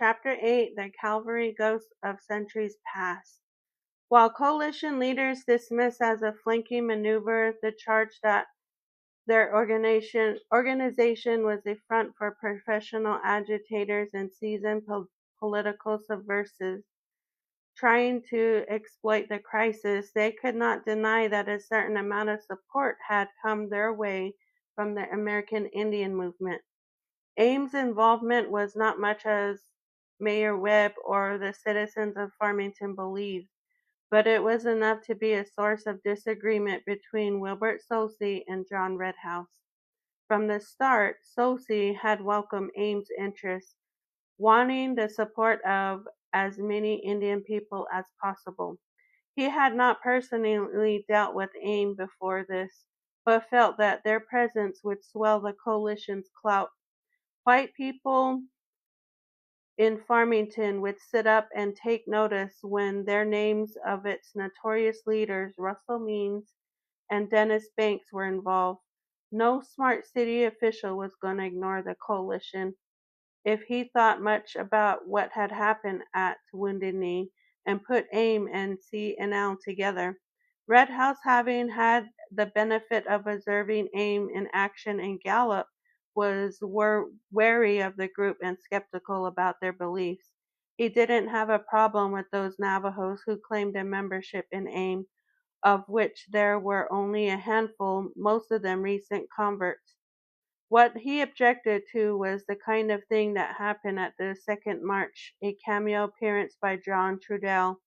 Chapter 8, The Cavalry Ghost of Centuries Past. While coalition leaders dismiss as a flanking maneuver the charge that their organization was a front for professional agitators and seasoned political subversives trying to exploit the crisis, they could not deny that a certain amount of support had come their way from the American Indian movement. Ames' involvement was not much as Mayor Webb or the citizens of Farmington believed, but it was enough to be a source of disagreement between Wilbert Soucy and John Redhouse. From the start, Soucy had welcomed Ames' interest, wanting the support of as many Indian people as possible. He had not personally dealt with Ames before this, but felt that their presence would swell the coalition's clout. White people in Farmington would sit up and take notice when their names of its notorious leaders, Russell Means and Dennis Banks, were involved. No smart city official was going to ignore the coalition if he thought much about what had happened at Wounded Knee and put AIM and C&L together. Red House, having had the benefit of observing AIM in action in Gallup, were wary of the group and skeptical about their beliefs. He didn't have a problem with those Navajos who claimed a membership in AIM, of which there were only a handful, most of them recent converts. What he objected to was the kind of thing that happened at the Second March, a cameo appearance by John Trudell,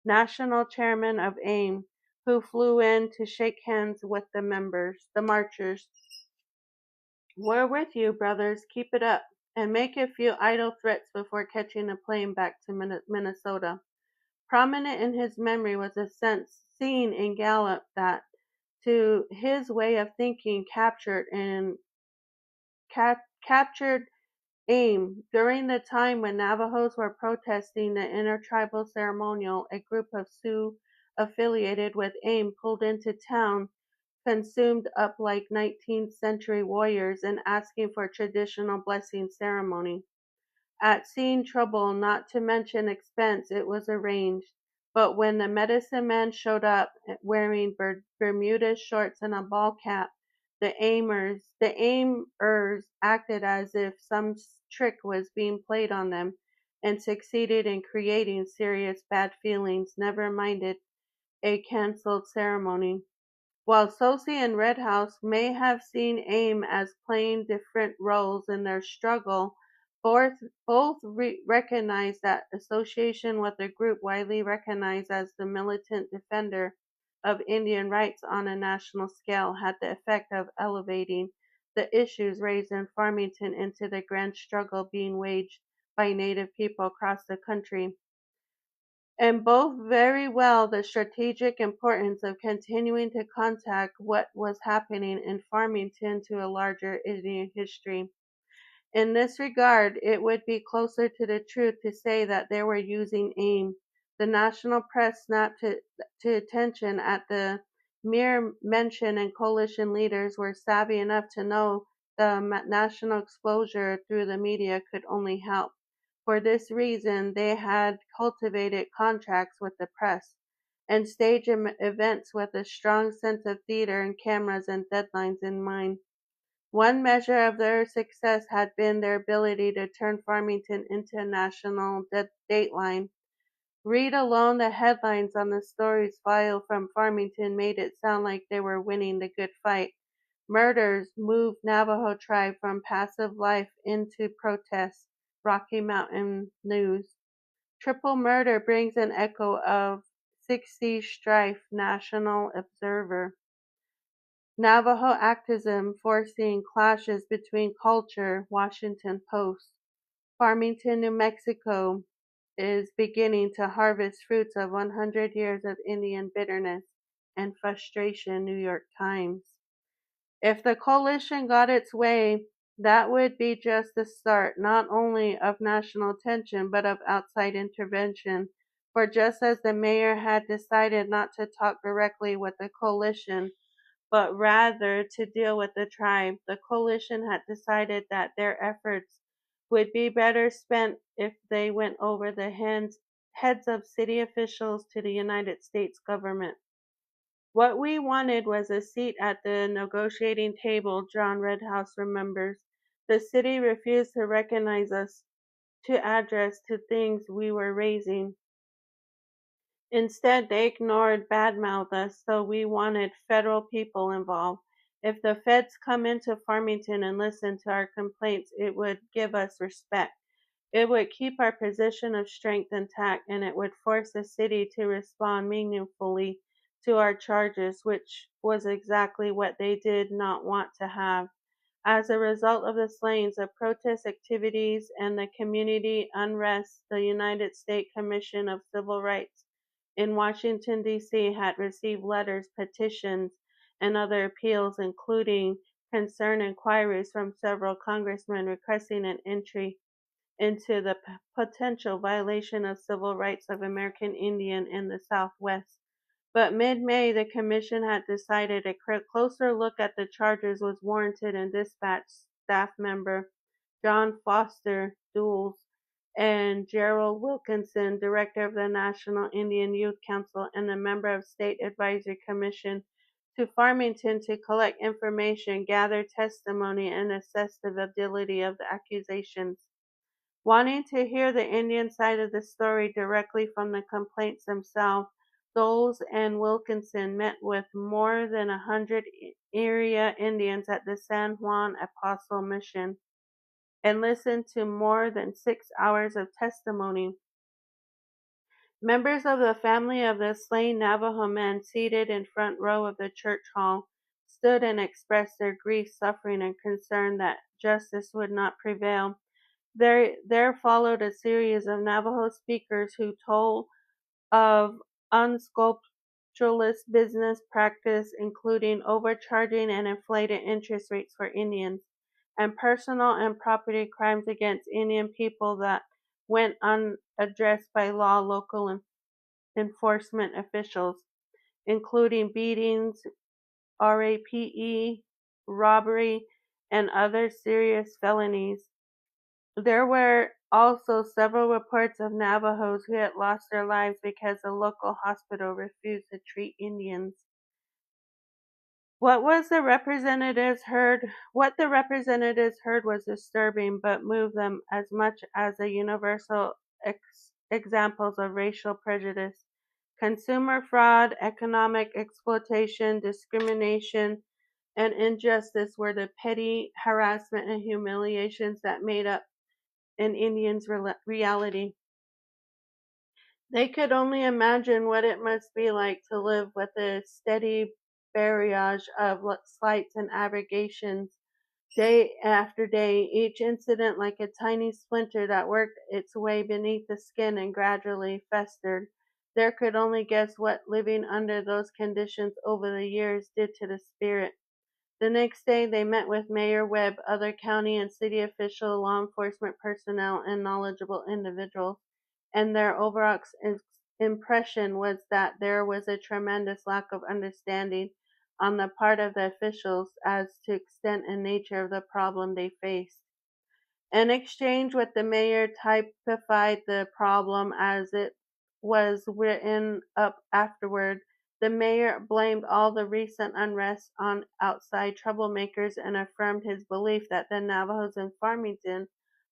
national chairman of AIM, who flew in to shake hands with the marchers. "We're with you, brothers. Keep it up, and make a few idle threats before catching a plane back to Minnesota." Prominent in his memory was a scene in Gallup that, to his way of thinking, captured AIM. During the time when Navajos were protesting the intertribal ceremonial, a group of Sioux affiliated with AIM pulled into town, consumed up like 19th century warriors, and asking for traditional blessing ceremony. At seeing trouble, not to mention expense, it was arranged. But when the medicine man showed up wearing Bermuda shorts and a ball cap, the aimers acted as if some trick was being played on them and succeeded in creating serious bad feelings, never minded a cancelled ceremony. While Soucy and Redhouse may have seen AIM as playing different roles in their struggle, both recognized that association with a group widely recognized as the militant defender of Indian rights on a national scale had the effect of elevating the issues raised in Farmington into the grand struggle being waged by Native people across the country, and both very well the strategic importance of continuing to contact what was happening in Farmington to a larger Indian history. In this regard, it would be closer to the truth to say that they were using AIM. The national press snapped to attention at the mere mention, and coalition leaders were savvy enough to know the national exposure through the media could only help. For this reason, they had cultivated contracts with the press and staged events with a strong sense of theater and cameras and deadlines in mind. One measure of their success had been their ability to turn Farmington into a national dateline. Read alone the headlines on the stories filed from Farmington made it sound like they were winning the good fight. Murders moved Navajo tribe from passive life into protest. Rocky Mountain News. Triple murder brings an echo of 60 strife. National Observer. Navajo activism forcing clashes between culture. Washington Post. Farmington, New Mexico is beginning to harvest fruits of 100 years of Indian bitterness and frustration. New York Times. If the coalition got its way, that would be just the start, not only of national attention, but of outside intervention. For just as the mayor had decided not to talk directly with the coalition, but rather to deal with the tribe, the coalition had decided that their efforts would be better spent if they went over the heads of city officials to the United States government. What we wanted was a seat at the negotiating table, John Redhouse remembers. The city refused to recognize us to address to things we were raising. Instead, they ignored, badmouthed us, so we wanted federal people involved. If the feds come into Farmington and listen to our complaints, it would give us respect. It would keep our position of strength intact, and it would force the city to respond meaningfully to our charges, which was exactly what they did not want to have. As a result of the slayings, the protest activities, and the community unrest, the United States Commission of Civil Rights in Washington, D.C. had received letters, petitions, and other appeals, including concerned inquiries from several congressmen requesting an entry into the potential violation of civil rights of American Indian in the Southwest. But mid-May, the commission had decided a closer look at the charges was warranted and dispatched staff member John Foster Dulles and Gerald Wilkinson, director of the National Indian Youth Council and a member of State Advisory Commission, to Farmington to collect information, gather testimony, and assess the validity of the accusations. Wanting to hear the Indian side of the story directly from the complaints themselves, Doles and Wilkinson met with more than 100 area Indians at the San Juan Apostle Mission and listened to more than 6 hours of testimony. Members of the family of the slain Navajo men, seated in front row of the church hall, stood and expressed their grief, suffering, and concern that justice would not prevail. There followed a series of Navajo speakers who told of unscrupulous business practice, including overcharging and inflated interest rates for Indians, and personal and property crimes against Indian people that went unaddressed by local enforcement officials, including beatings, RAPE, robbery, and other serious felonies. There were also several reports of Navajos who had lost their lives because the local hospital refused to treat Indians. What the representatives heard was disturbing, but moved them as much as the universal examples of racial prejudice, consumer fraud, economic exploitation, discrimination, and injustice were the petty harassment and humiliations that made up an Indian's reality. They could only imagine what it must be like to live with a steady barrage of slights and aggravations day after day, each incident like a tiny splinter that worked its way beneath the skin and gradually festered. They could only guess what living under those conditions over the years did to the spirit. The next day, they met with Mayor Webb, other county and city official, law enforcement personnel, and knowledgeable individuals, and their overall impression was that there was a tremendous lack of understanding on the part of the officials as to extent and nature of the problem they faced. An exchange with the mayor typified the problem as it was written up afterward. The mayor blamed all the recent unrest on outside troublemakers and affirmed his belief that the Navajos in Farmington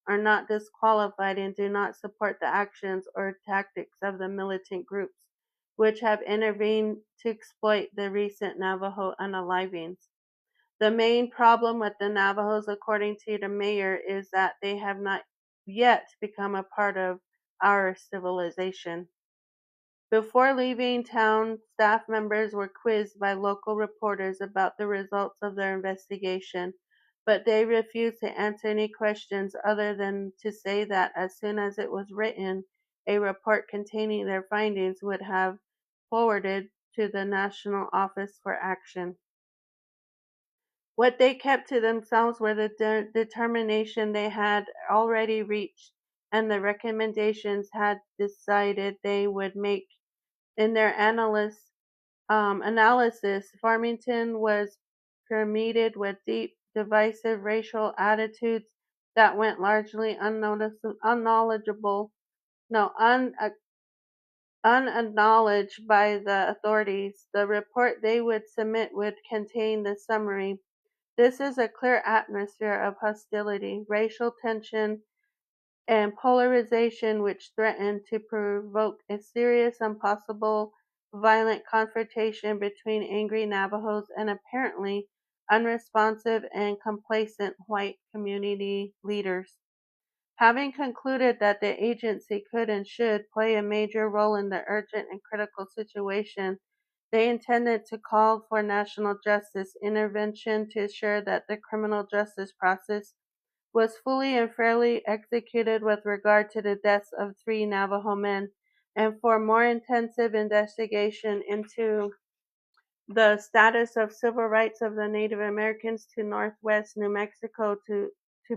are not disqualified and do not support the actions or tactics of the militant groups which have intervened to exploit the recent Navajo unalivings. The main problem with the Navajos, according to the mayor, is that they have not yet become a part of our civilization. Before leaving town, staff members were quizzed by local reporters about the results of their investigation, but they refused to answer any questions other than to say that as soon as it was written, a report containing their findings would have forwarded to the National Office for Action. What they kept to themselves were the determination they had already reached and the recommendations had decided they would make. In their analysis, Farmington was permeated with deep, divisive racial attitudes that went largely unknowledgeable, no, unacknowledged by the authorities. The report they would submit would contain the summary. This is a clear atmosphere of hostility, racial tension, and polarization which threatened to provoke a serious and possible violent confrontation between angry Navajos and apparently unresponsive and complacent white community leaders. Having concluded that the agency could and should play a major role in the urgent and critical situation, they intended to call for national justice intervention to ensure that the criminal justice process was fully and fairly executed with regard to the deaths of 3 Navajo men, and for more intensive investigation into the status of civil rights of the Native Americans to northwest New Mexico to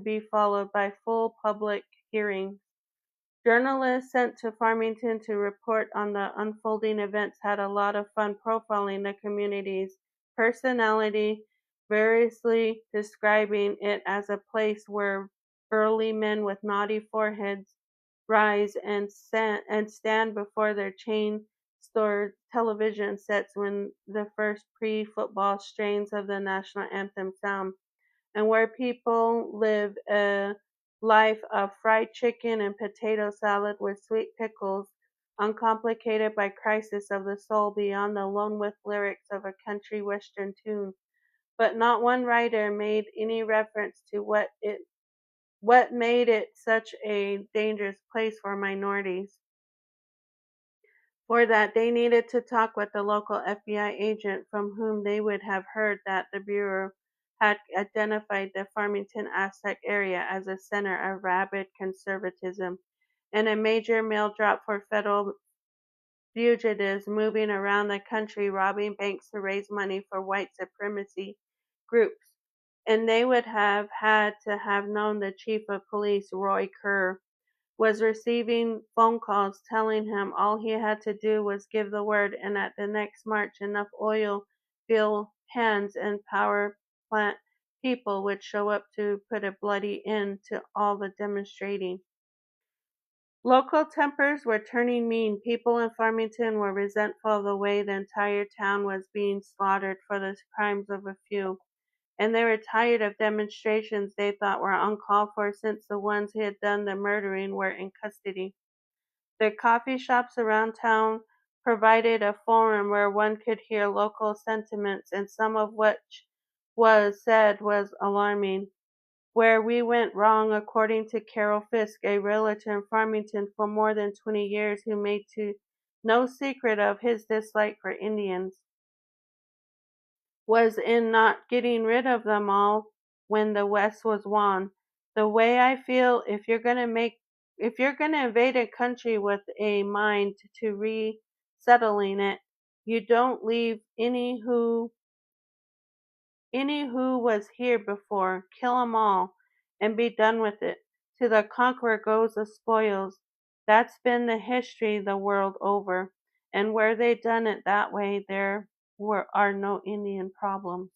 be followed by full public hearings. Journalists sent to Farmington to report on the unfolding events had a lot of fun profiling the community's personality, variously describing it as a place where burly men with knotty foreheads rise and stand before their chain store television sets when the first pre-football strains of the national anthem sound, and where people live a life of fried chicken and potato salad with sweet pickles, uncomplicated by crisis of the soul beyond the lone with lyrics of a country western tune. But not one writer made any reference to what made it such a dangerous place for minorities, or that they needed to talk with the local FBI agent from whom they would have heard that the Bureau had identified the Farmington Aztec area as a center of rabid conservatism and a major mail drop for federal fugitives moving around the country robbing banks to raise money for white supremacy groups. And they would have had to have known the chief of police, Roy Kerr, was receiving phone calls telling him all he had to do was give the word, and at the next march enough oil filled hands and power plant people would show up to put a bloody end to all the demonstrating. Local tempers were turning mean. People in Farmington were resentful of the way the entire town was being slaughtered for the crimes of a few, and they were tired of demonstrations they thought were uncalled for since the ones who had done the murdering were in custody. The coffee shops around town provided a forum where one could hear local sentiments, and some of which was said was alarming. Where we went wrong, according to Carol Fisk, a realtor in Farmington for more than 20 years who made no secret of his dislike for Indians, was in not getting rid of them all when the West was won. The way I feel, if you're gonna invade a country with a mind to resettling it, you don't leave any who was here before, kill 'em all, and be done with it. To the conqueror goes the spoils. That's been the history the world over, and where they done it that way, are no Indian problems.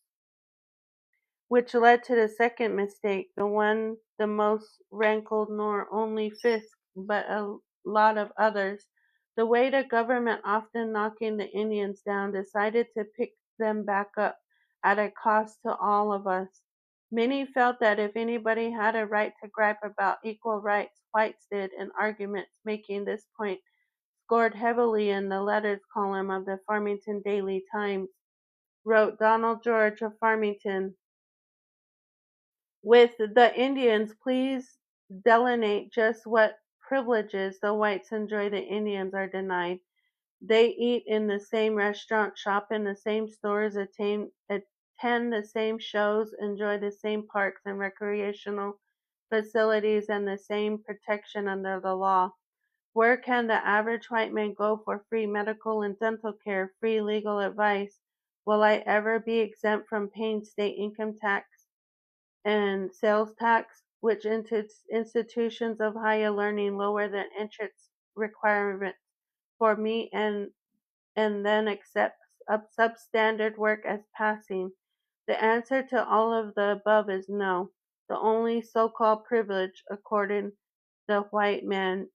Which led to the second mistake, the one the most rankled nor only Fisk, but a lot of others. The way the government, often knocking the Indians down, decided to pick them back up at a cost to all of us. Many felt that if anybody had a right to gripe about equal rights, whites did, and arguments making this point scored heavily in the letters column of the Farmington Daily Times. Wrote Donald George of Farmington, with the Indians, please delineate just what privileges the whites enjoy the Indians are denied. They eat in the same restaurant, shop in the same stores, attend the same shows, enjoy the same parks and recreational facilities, and the same protection under the law. Where can the average white man go for free medical and dental care, free legal advice? Will I ever be exempt from paying state income tax and sales tax, which institutions of higher learning lower than entrance requirements for me and then accept substandard work as passing? The answer to all of the above is no. The only so-called privilege accorded the white man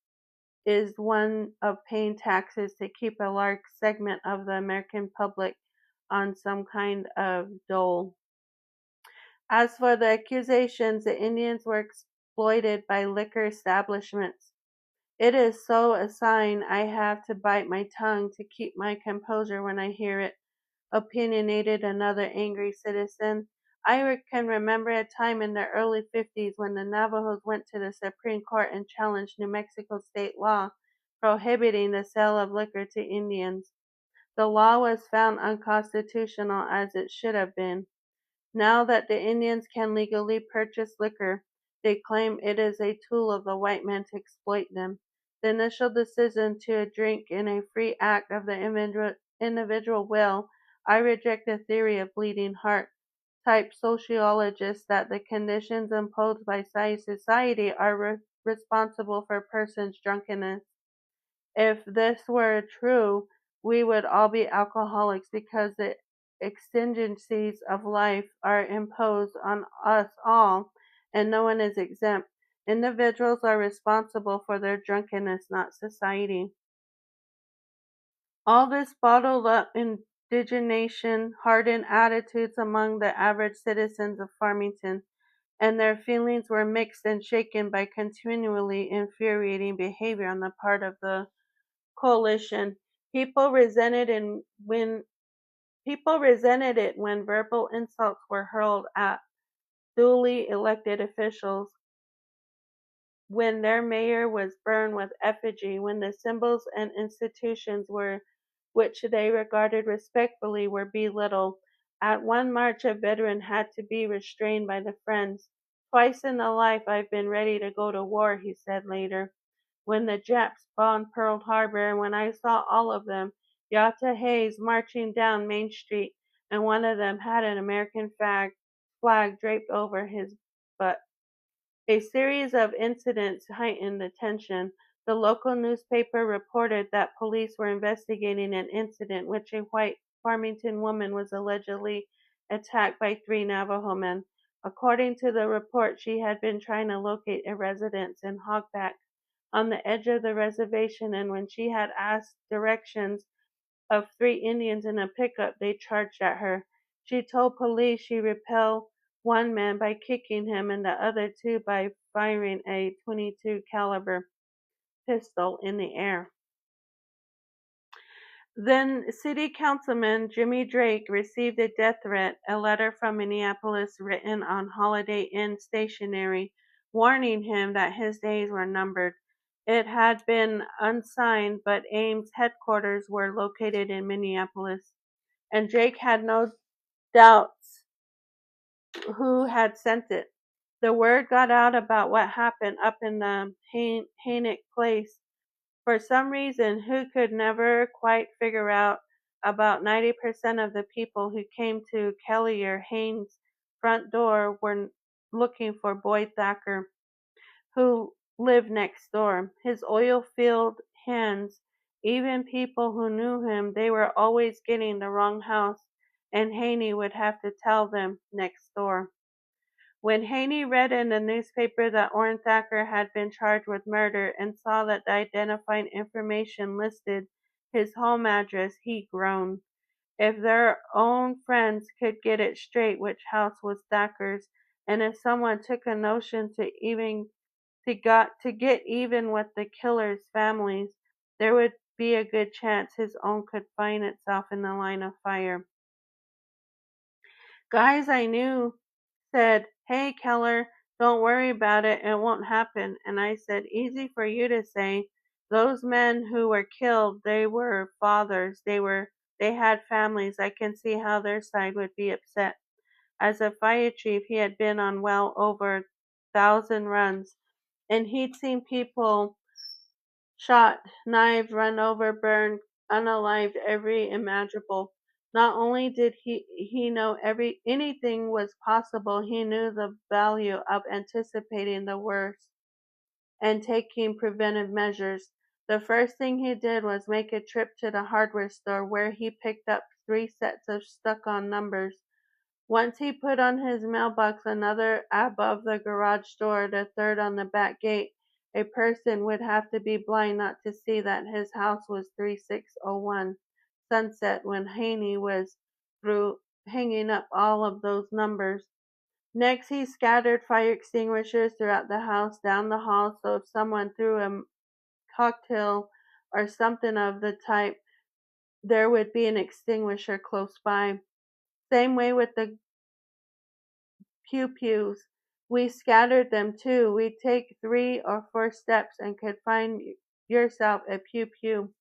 is one of paying taxes to keep a large segment of the American public on some kind of dole. As for the accusations, the Indians were exploited by liquor establishments. It is so a sign I have to bite my tongue to keep my composure when I hear it, opinionated another angry citizen. I can remember a time in the early 50s when the Navajos went to the Supreme Court and challenged New Mexico state law prohibiting the sale of liquor to Indians. The law was found unconstitutional as it should have been. Now that the Indians can legally purchase liquor, they claim it is a tool of the white man to exploit them. The initial decision to drink in a free act of the individual will, I reject the theory of bleeding heart type sociologists that the conditions imposed by society are responsible for a person's drunkenness. If this were true, we would all be alcoholics because the exigencies of life are imposed on us all, and no one is exempt. Individuals are responsible for their drunkenness, not society. All this bottled up indignation hardened attitudes among the average citizens of Farmington, and their feelings were mixed and shaken by continually infuriating behavior on the part of the coalition. People resented and when People resented it when verbal insults were hurled at duly elected officials, when their mayor was burned with effigy, when the symbols and institutions were which they regarded respectfully were belittled. At one march a veteran had to be restrained by the Friends. Twice in the life I've been ready to go to war, he said later. When the Japs bombed Pearl Harbor and when I saw all of them, Yatta Hayes marching down Main Street, and one of them had an American flag draped over his butt. A series of incidents heightened the tension. The local newspaper reported that police were investigating an incident in which a white Farmington woman was allegedly attacked by three Navajo men. According to the report, she had been trying to locate a residence in Hogback on the edge of the reservation, and when she had asked directions of three Indians in a pickup, they charged at her. She told police she repelled one man by kicking him and the other two by firing a .22 caliber pistol in the air. Then City Councilman Jimmy Drake received a death threat, a letter from Minneapolis written on Holiday Inn stationery, warning him that his days were numbered. It had been unsigned, but Ames' headquarters were located in Minneapolis, and Drake had no doubts who had sent it. The word got out about what happened up in the Hainick place. For some reason, who could never quite figure out, about 90% of the people who came to Kellier Haynes' front door were looking for Boyd Thacker, who lived next door. His oil-filled hands, even people who knew him, they were always getting the wrong house, and Haney would have to tell them next door. When Haney read in the newspaper that Orrin Thacker had been charged with murder and saw that the identifying information listed his home address, he groaned. If their own friends could get it straight which house was Thacker's, and if someone took a notion to get even with the killers' families, there would be a good chance his own could find itself in the line of fire. Guys I knew said, "Hey, Keller, don't worry about it, it won't happen." And I said, "Easy for you to say. Those men who were killed, they were fathers. They had families. I can see how their side would be upset." As a fire chief, he had been on well over 1,000 runs, and he'd seen people shot, knifed, run over, burned, unalived, every imaginable. Not only did he know anything was possible, he knew the value of anticipating the worst and taking preventive measures. The first thing he did was make a trip to the hardware store where he picked up 3 sets of stuck-on numbers. Once he put on his mailbox, another above the garage door, the third on the back gate. A person would have to be blind not to see that his house was 3601 Sunset when Haney was through hanging up all of those numbers. Next, he scattered fire extinguishers throughout the house, down the hall, so if someone threw a cocktail or something of the type, there would be an extinguisher close by. Same way with the pew-pews. We scattered them too. We'd take 3 or 4 steps and could find yourself a pew-pew.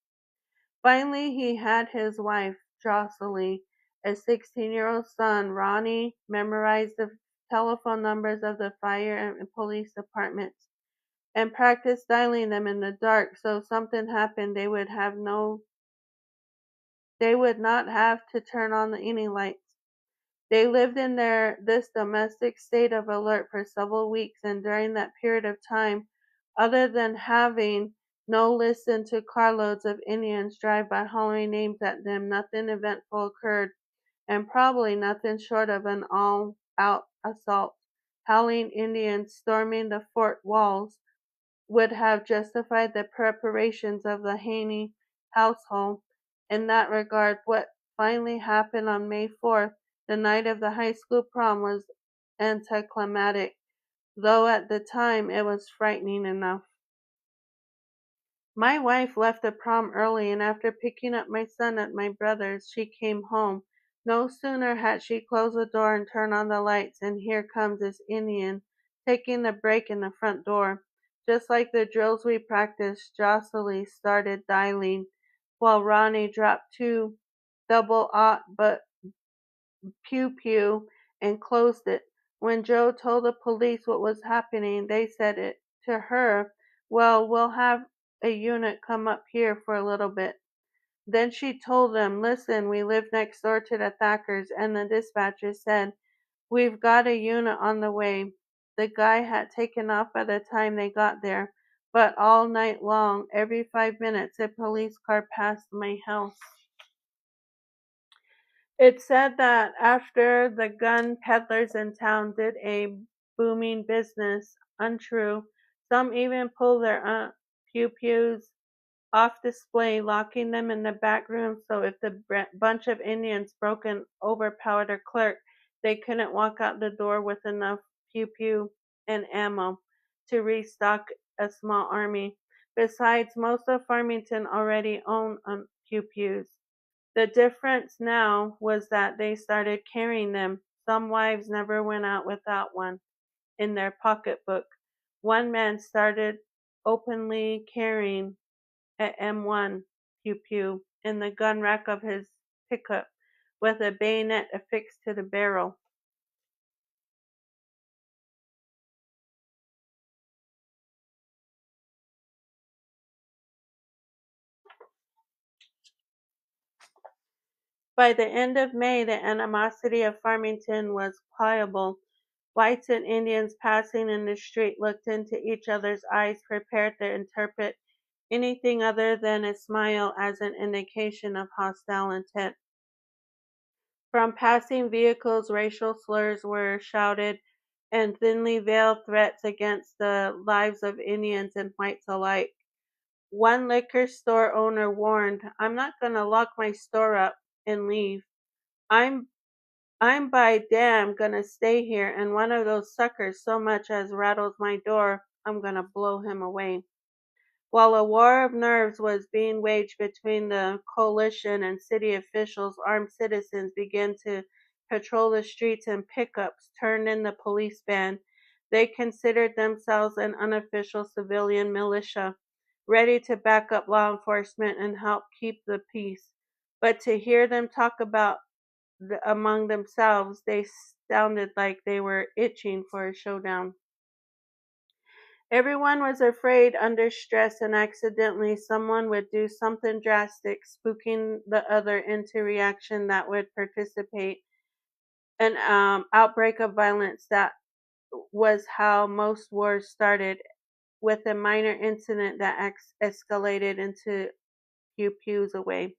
Finally, he had his wife, Jocelyn, a 16-year-old son, Ronnie, memorized the telephone numbers of the fire and police departments, and practiced dialing them in the dark so if something happened they would not have to turn on any lights. They lived in this domestic state of alert for several weeks, and during that period of time, other than having no listen to carloads of Indians drive by hollering names at them, nothing eventful occurred, and probably nothing short of an all-out assault. Howling Indians storming the fort walls would have justified the preparations of the Haney household. In that regard, what finally happened on May 4th, the night of the high school prom, was anticlimactic, though at the time it was frightening enough. My wife left the prom early, and after picking up my son at my brother's, she came home. No sooner had she closed the door and turned on the lights, and here comes this Indian, taking the break in the front door. Just like the drills we practiced, Jocelyn started dialing, while Ronnie dropped 2 double-aught but pew-pew and closed it. When Joe told the police what was happening, they said it to her, "Well, we'll have a unit come up here for a little bit." Then she told them, "Listen, we live next door to the Thackers," and the dispatcher said, "We've got a unit on the way." The guy had taken off by the time they got there, but all night long, every 5 minutes, a police car passed my house. It's said that after the gun peddlers in town did a booming business, untrue. Some even pulled their pew-pews off display, locking them in the back room so if the bunch of Indians broke and overpowered a clerk, they couldn't walk out the door with enough pew-pew and ammo to restock a small army. Besides, most of Farmington already owned pew-pews. The difference now was that they started carrying them. Some wives never went out without one in their pocketbook. One man started openly carrying a M1 pew-pew in the gun rack of his pickup with a bayonet affixed to the barrel. By the end of May, the animosity of Farmington was palpable. Whites and Indians passing in the street looked into each other's eyes, prepared to interpret anything other than a smile as an indication of hostile intent. From passing vehicles, racial slurs were shouted and thinly veiled threats against the lives of Indians and whites alike. One liquor store owner warned, "I'm not going to lock my store up and leave. I'm I'm by damn gonna stay here, and one of those suckers so much as rattles my door, I'm gonna blow him away." While a war of nerves was being waged between the coalition and city officials, armed citizens began to patrol the streets in pickups, turned in the police band. They considered themselves an unofficial civilian militia, ready to back up law enforcement and help keep the peace. But to hear them talk about among themselves, they sounded like they were itching for a showdown. Everyone was afraid under stress, and accidentally someone would do something drastic, spooking the other into reaction that would precipitate an outbreak of violence. That was how most wars started, with a minor incident that escalated into pew-pews away.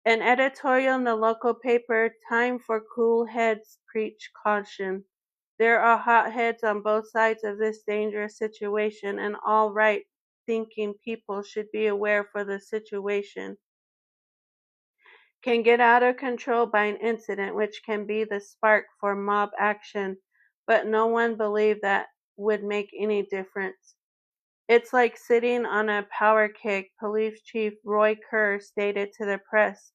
An editorial in the local paper, "Time for Cool Heads," preached caution. There are hotheads on both sides of this dangerous situation, and all right-thinking people should be aware for the situation can get out of control by an incident which can be the spark for mob action, but no one believed that would make any difference. It's like sitting on a power kick, Police Chief Roy Kerr stated to the press.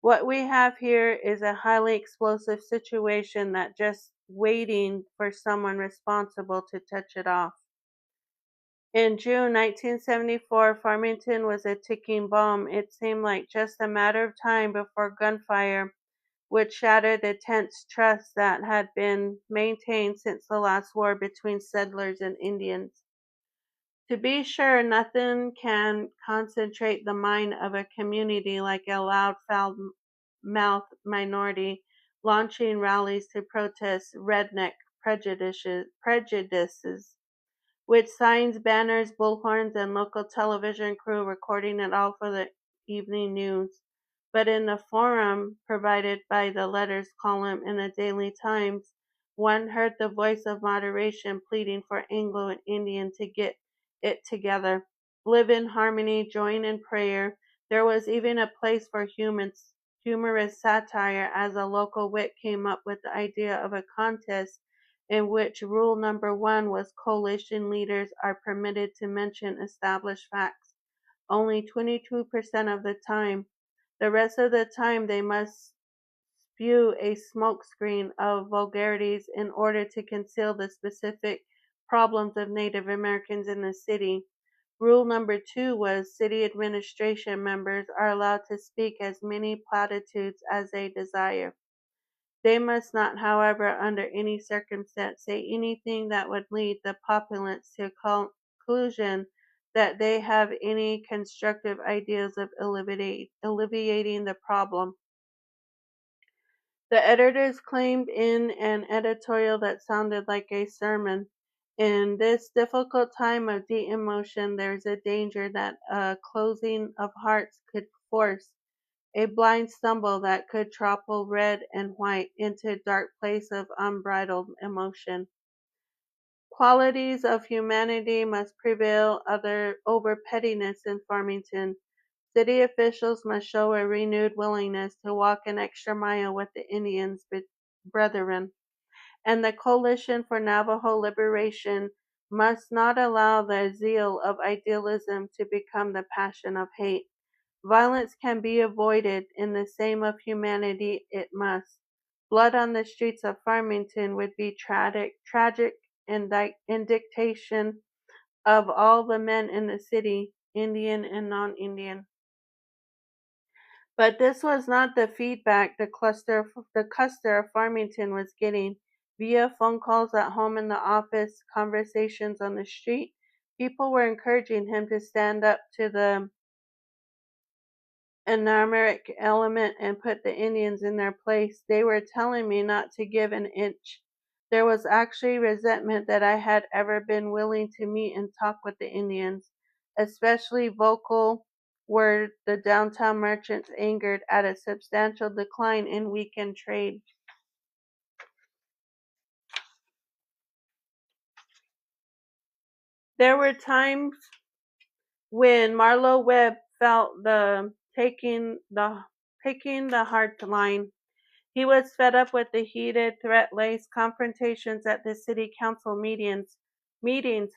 What we have here is a highly explosive situation that just waiting for someone responsible to touch it off. In June 1974, Farmington was a ticking bomb. It seemed like just a matter of time before gunfire would shatter the tense trust that had been maintained since the last war between settlers and Indians. To be sure, nothing can concentrate the mind of a community like a loud, foul-mouthed minority launching rallies to protest redneck prejudices, with signs, banners, bullhorns, and local television crew recording it all for the evening news. But in the forum provided by the letters column in the Daily Times, one heard the voice of moderation pleading for Anglo and Indian to get it together, live in harmony, join in prayer. There was even a place for humorous satire, as a local wit came up with the idea of a contest in which rule number one was coalition leaders are permitted to mention established facts only 22% of the time. The rest of the time they must spew a smokescreen of vulgarities in order to conceal the specific problems of Native Americans in the city. Rule number two was city administration members are allowed to speak as many platitudes as they desire. They must not, however, under any circumstance, say anything that would lead the populace to a conclusion that they have any constructive ideas of alleviating the problem. The editors claimed in an editorial that sounded like a sermon, "In this difficult time of deep emotion, there is a danger that a closing of hearts could force a blind stumble that could topple red and white into a dark place of unbridled emotion. Qualities of humanity must prevail over pettiness in Farmington. City officials must show a renewed willingness to walk an extra mile with the Indians' brethren, and the Coalition for Navajo Liberation must not allow the zeal of idealism to become the passion of hate. Violence can be avoided. In the name of humanity, it must. Blood on the streets of Farmington would be tragic indication of all the men in the city, Indian and non-Indian." But this was not the feedback the Custer of Farmington was getting. Via phone calls at home, in the office, conversations on the street, people were encouraging him to stand up to the anarchic element and put the Indians in their place. They were telling me not to give an inch. There was actually resentment that I had ever been willing to meet and talk with the Indians. Especially vocal were the downtown merchants, angered at a substantial decline in weekend trade. There were times when Marlowe Webb felt the taking the hard line. He was fed up with the heated, threat-laced confrontations at the city council meetings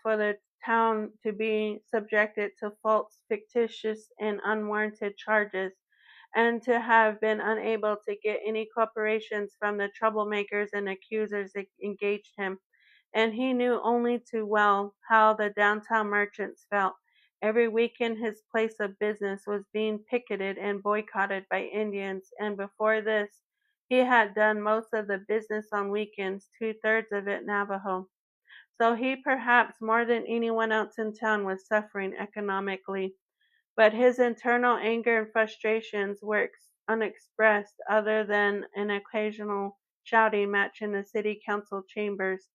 for the town to be subjected to false, fictitious, and unwarranted charges, and to have been unable to get any cooperations from the troublemakers and accusers that engaged him. And he knew only too well how the downtown merchants felt. Every weekend his place of business was being picketed and boycotted by Indians, and before this, he had done most of the business on weekends, 2/3 of it Navajo. So he, perhaps more than anyone else in town, was suffering economically. But his internal anger and frustrations were unexpressed, other than an occasional shouting match in the city council chambers,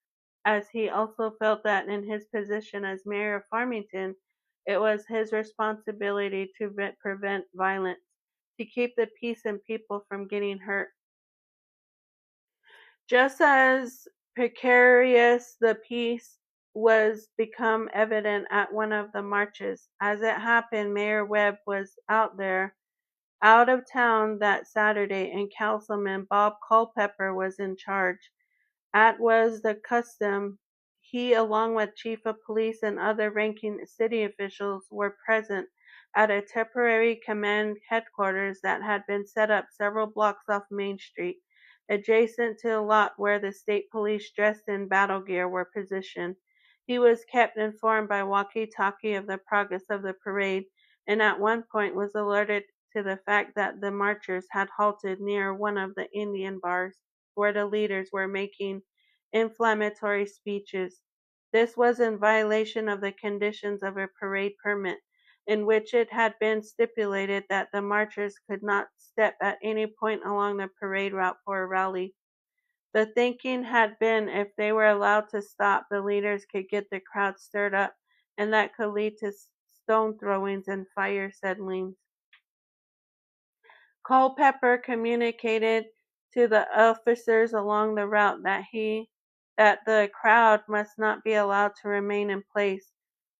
as he also felt that in his position as mayor of Farmington, it was his responsibility to prevent violence. to keep the peace and people from getting hurt. Just as precarious the peace was become evident at one of the marches. As it happened, Mayor Webb was out of town that Saturday, and Councilman Bob Culpepper was in charge. As was the custom, he, along with Chief of Police and other ranking city officials, were present at a temporary command headquarters that had been set up several blocks off Main Street, adjacent to the lot where the state police dressed in battle gear were positioned. He was kept informed by walkie-talkie of the progress of the parade, and at one point was alerted to the fact that the marchers had halted near one of the Indian bars where the leaders were making inflammatory speeches. This was in violation of the conditions of a parade permit, in which it had been stipulated that the marchers could not step at any point along the parade route for a rally. The thinking had been if they were allowed to stop, the leaders could get the crowd stirred up, and that could lead to stone throwings and fire settlings. Culpepper communicated to the officers along the route that the crowd must not be allowed to remain in place.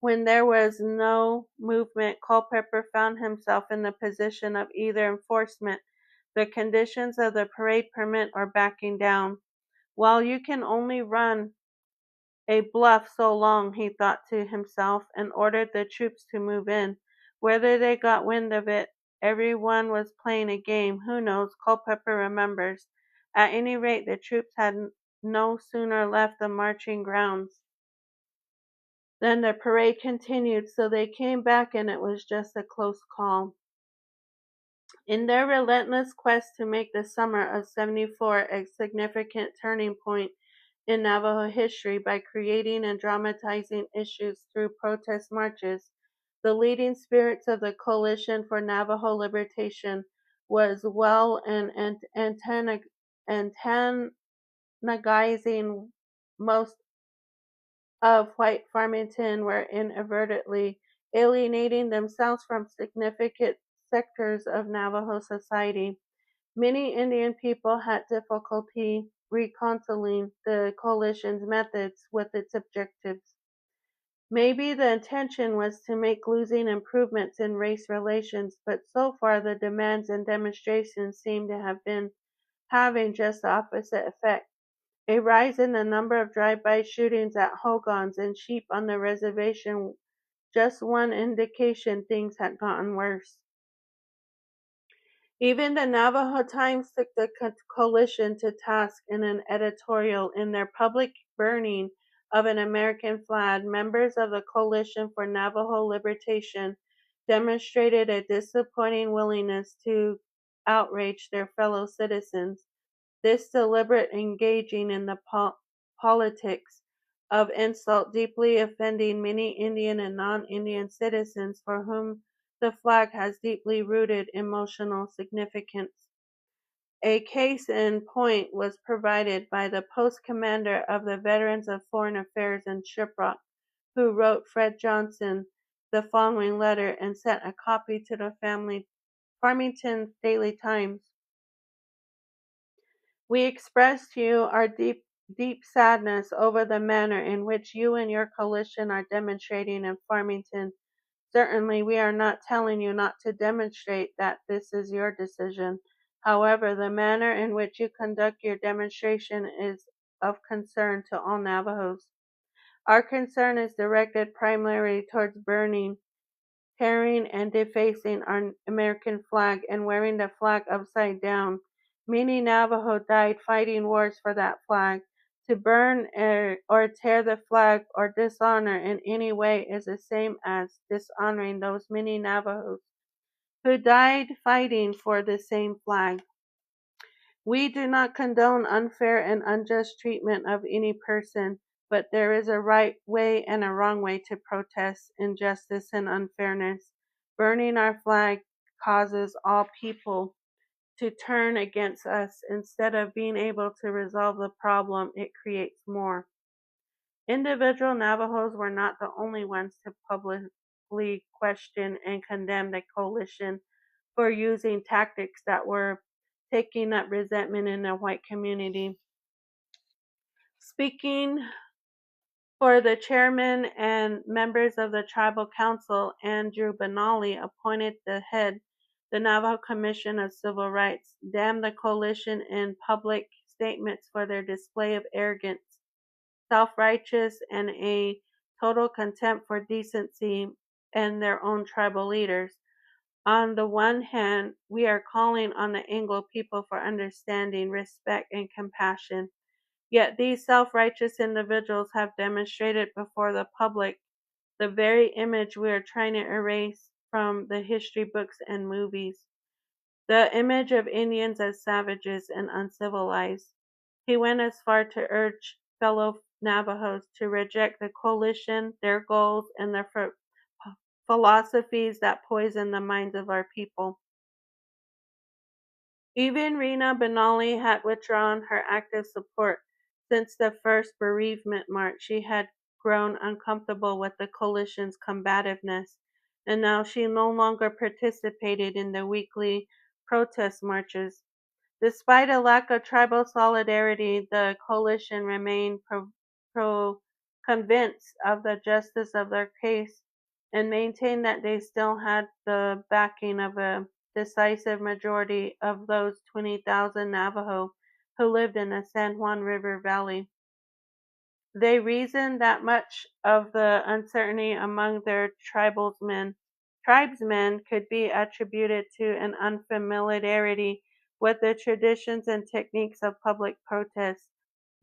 When there was no movement, Culpepper found himself in the position of either enforcement the conditions of the parade permit or backing down. While you can only run a bluff so long, he thought to himself, and ordered the troops to move in. Whether they got wind of it, everyone was playing a game. Who knows? Culpepper remembers. At any rate, the troops had no sooner left the marching grounds than the parade continued, so they came back and it was just a close call. In their relentless quest to make the summer of '74 a significant turning point in Navajo history by creating and dramatizing issues through protest marches, the leading spirits of the Coalition for Navajo Liberation was well and antagonizing most of white Farmington were inadvertently alienating themselves from significant sectors of Navajo society. Many Indian people had difficulty reconciling the coalition's methods with its objectives. Maybe the intention was to make losing improvements in race relations, but so far the demands and demonstrations seem to have been having just the opposite effect. A rise in the number of drive-by shootings at hogans and sheep on the reservation, just one indication things had gotten worse. Even the Navajo Times took the coalition to task in an editorial. In their public burning of an American flag, members of the Coalition for Navajo Liberation demonstrated a disappointing willingness to outrage their fellow citizens. This deliberate engaging in the politics of insult deeply offending many Indian and non-Indian citizens for whom the flag has deeply rooted emotional significance. A case in point was provided by the post commander of the Veterans of Foreign Affairs in Shiprock, who wrote Fred Johnson the following letter and sent a copy to the Farmington Daily Times. We express to you our deep sadness over the manner in which you and your coalition are demonstrating in Farmington. Certainly, we are not telling you not to demonstrate, that this is your decision. However, the manner in which you conduct your demonstration is of concern to all Navajos. Our concern is directed primarily towards burning, tearing, and defacing our American flag and wearing the flag upside down. Many Navajo died fighting wars for that flag. To burn or tear the flag or dishonor in any way is the same as dishonoring those many Navajos who died fighting for the same flag. We do not condone unfair and unjust treatment of any person, but there is a right way and a wrong way to protest injustice and unfairness. Burning our flag causes all people to turn against us. Instead of being able to resolve the problem, it creates more. Individual Navajos were not the only ones to publicly question and condemn the coalition for using tactics that were taking up resentment in the white community. Speaking for the chairman and members of the tribal council, Andrew Benally appointed the head the Navajo Commission of Civil Rights, damned the coalition in public statements for their display of arrogance, self-righteous, and a total contempt for decency and their own tribal leaders. On the one hand, we are calling on the Anglo people for understanding, respect, and compassion. Yet these self-righteous individuals have demonstrated before the public the very image we are trying to erase from the history books and movies, the image of Indians as savages and uncivilized. He went as far to urge fellow Navajos to reject the coalition, their goals, and their philosophies that poison the minds of our people. Even Rena Benally had withdrawn her active support. Since the first bereavement march, she had grown uncomfortable with the coalition's combativeness, and now she no longer participated in the weekly protest marches. Despite a lack of tribal solidarity, the coalition remained convinced of the justice of their case and maintained that they still had the backing of a decisive majority of those 20,000 Navajo who lived in the San Juan River Valley. They reasoned that much of the uncertainty among their tribesmen could be attributed to an unfamiliarity with the traditions and techniques of public protest.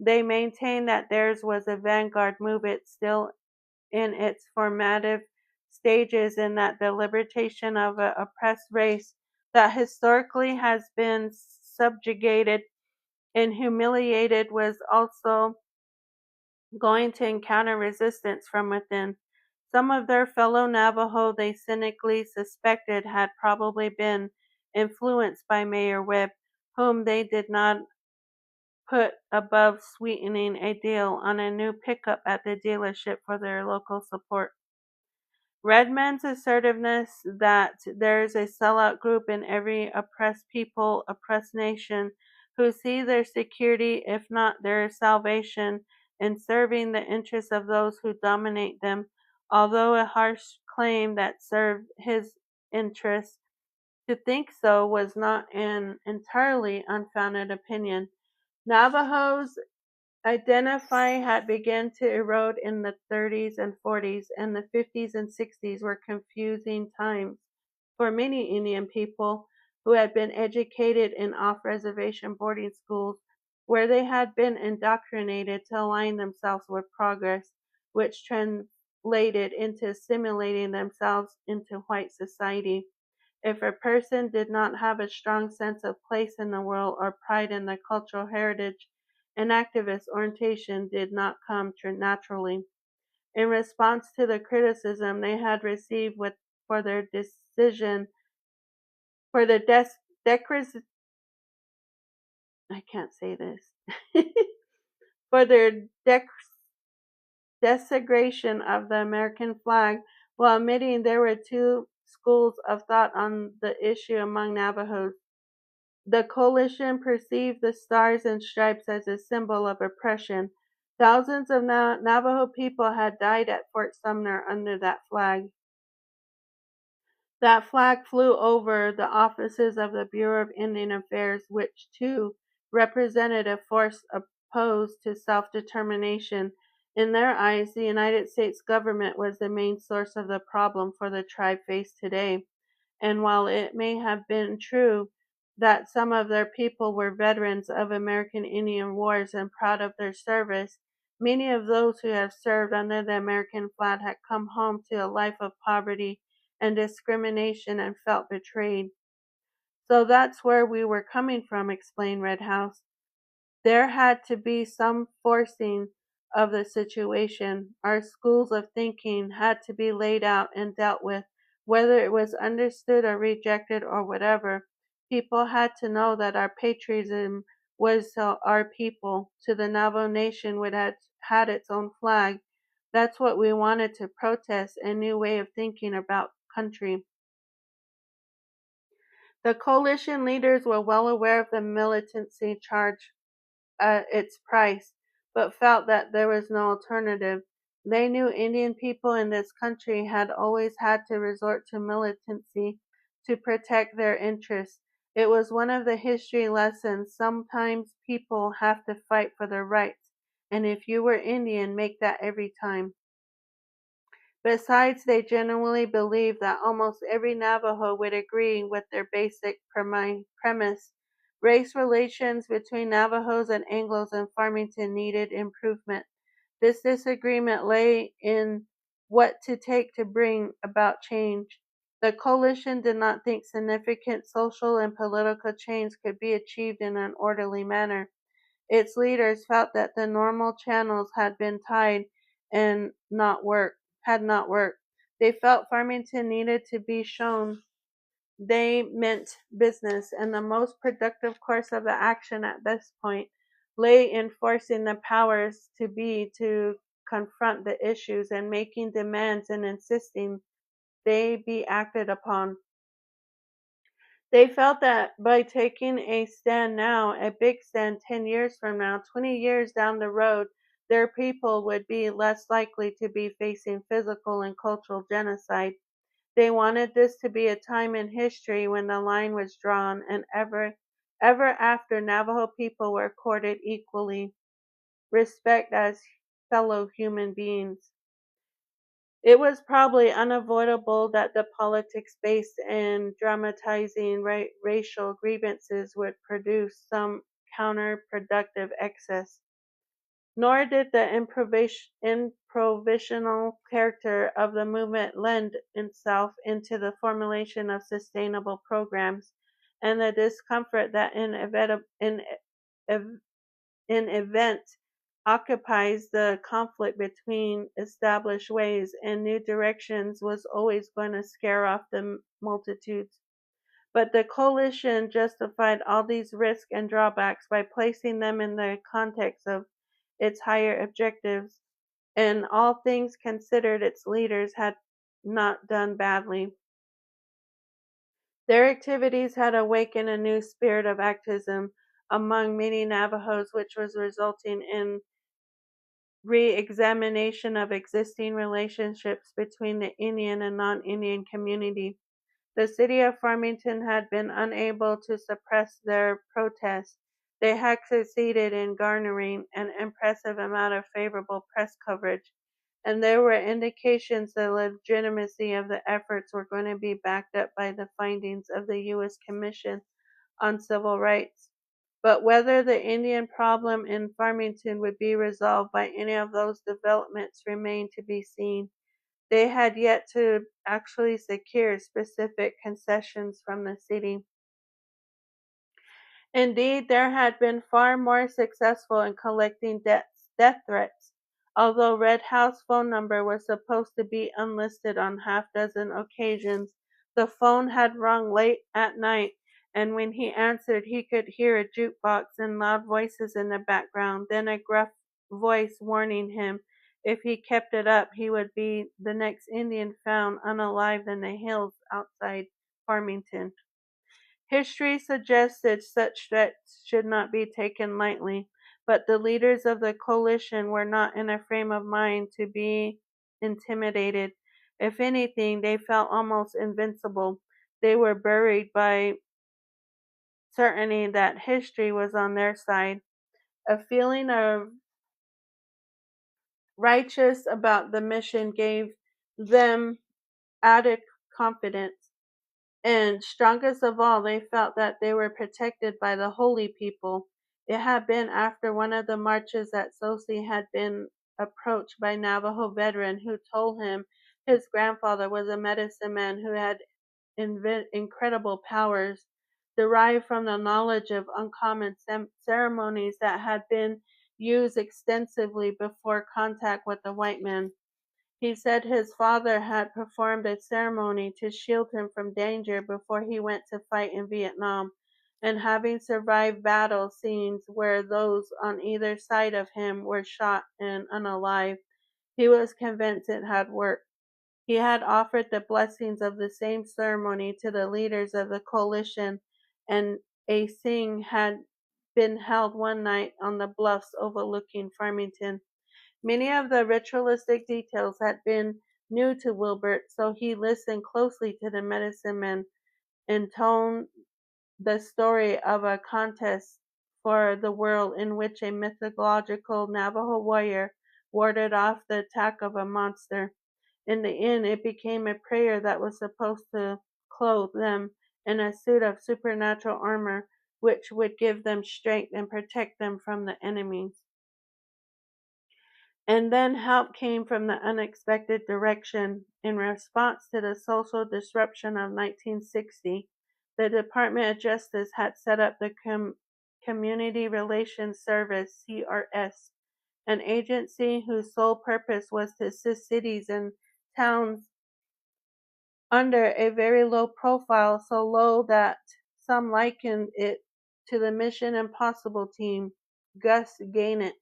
They maintained that theirs was a vanguard movement still in its formative stages, and that the liberation of an oppressed race that historically has been subjugated and humiliated was also going to encounter resistance from within. Some of their fellow Navajo they cynically suspected had probably been influenced by Mayor Webb, whom they did not put above sweetening a deal on a new pickup at the dealership for their local support. Redman's assertiveness that there's a sellout group in every oppressed people, oppressed nation, who see their security, if not their salvation, in serving the interests of those who dominate them, although a harsh claim that served his interests. To think so was not an entirely unfounded opinion. Navajos identify had begun to erode in the 30s and 40s, and the 50s and 60s were confusing times for many Indian people who had been educated in off-reservation boarding schools where they had been indoctrinated to align themselves with progress, which translated into assimilating themselves into white society. If a person did not have a strong sense of place in the world or pride in their cultural heritage, an activist orientation did not come naturally. In response to the criticism they had received for their decision for the I can't say this for their desecration of the American flag, while admitting there were two schools of thought on the issue among Navajos. The coalition perceived the stars and stripes as a symbol of oppression. Thousands of Navajo people had died at Fort Sumner under that flag. That flag flew over the offices of the Bureau of Indian Affairs, which too represented a force opposed to self-determination. In their eyes, the United States government was the main source of the problem for the tribe faced today. And while it may have been true that some of their people were veterans of American Indian wars and proud of their service, many of those who have served under the American flag had come home to a life of poverty and discrimination and felt betrayed. So that's where we were coming from, explained Red House. There had to be some forcing of the situation. Our schools of thinking had to be laid out and dealt with, whether it was understood or rejected or whatever. People had to know that our patriotism was to our people, to the Navajo Nation, which had its own flag. That's what we wanted to protest, a new way of thinking about country. The coalition leaders were well aware of the militancy charge its price, but felt that there was no alternative. They knew Indian people in this country had always had to resort to militancy to protect their interests. It was one of the history lessons. Sometimes people have to fight for their rights, and if you were Indian, make that every time. Besides, they genuinely believed that almost every Navajo would agree with their basic premise. Race relations between Navajos and Anglos in Farmington needed improvement. This disagreement lay in what to take to bring about change. The coalition did not think significant social and political change could be achieved in an orderly manner. Its leaders felt that the normal channels had been tied and had not worked. They felt Farmington needed to be shown they meant business, and the most productive course of action at this point lay in forcing the powers to be to confront the issues and making demands and insisting they be acted upon. They felt that by taking a stand now, a big stand 10 years from now, 20 years down the road, their people would be less likely to be facing physical and cultural genocide. They wanted this to be a time in history when the line was drawn and ever after Navajo people were accorded equally respect as fellow human beings. It was probably unavoidable that the politics based in dramatizing racial grievances would produce some counterproductive excess. Nor did the improvisational character of the movement lend itself into the formulation of sustainable programs, and the discomfort that in event occupies the conflict between established ways and new directions was always going to scare off the multitudes. But the coalition justified all these risks and drawbacks by placing them in the context of its higher objectives, and all things considered, its leaders had not done badly. Their activities had awakened a new spirit of activism among many Navajos, which was resulting in re-examination of existing relationships between the Indian and non-Indian community. The city of Farmington had been unable to suppress their protests. They had succeeded in garnering an impressive amount of favorable press coverage, and there were indications the legitimacy of the efforts were going to be backed up by the findings of the U.S. Commission on Civil Rights. But whether the Indian problem in Farmington would be resolved by any of those developments remained to be seen. They had yet to actually secure specific concessions from the city. Indeed, there had been far more successful in collecting death threats. Although Red House phone number was supposed to be unlisted on half-dozen occasions, the phone had rung late at night, and when he answered he could hear a jukebox and loud voices in the background, then a gruff voice warning him if he kept it up he would be the next Indian found unalive in the hills outside Farmington. History suggested such threats should not be taken lightly, but the leaders of the coalition were not in a frame of mind to be intimidated. If anything, they felt almost invincible. They were buried by certainty that history was on their side. A feeling of righteous about the mission gave them added confidence. And strongest of all, they felt that they were protected by the holy people. It had been after one of the marches that Sosi had been approached by Navajo veteran who told him his grandfather was a medicine man who had incredible powers derived from the knowledge of uncommon ceremonies that had been used extensively before contact with the white man. He said his father had performed a ceremony to shield him from danger before he went to fight in Vietnam, and having survived battle scenes where those on either side of him were shot and unalive, he was convinced it had worked. He had offered the blessings of the same ceremony to the leaders of the coalition, and a sing had been held one night on the bluffs overlooking Farmington. Many of the ritualistic details had been new to Wilbert, so he listened closely to the medicine man intone the story of a contest for the world in which a mythological Navajo warrior warded off the attack of a monster. In the end, it became a prayer that was supposed to clothe them in a suit of supernatural armor, which would give them strength and protect them from the enemies. And then help came from the unexpected direction. In response to the social disruption of 1960, the Department of Justice had set up the Community Relations Service, CRS, an agency whose sole purpose was to assist cities and towns under a very low profile, so low that some likened it to the Mission Impossible team. Gus Gainett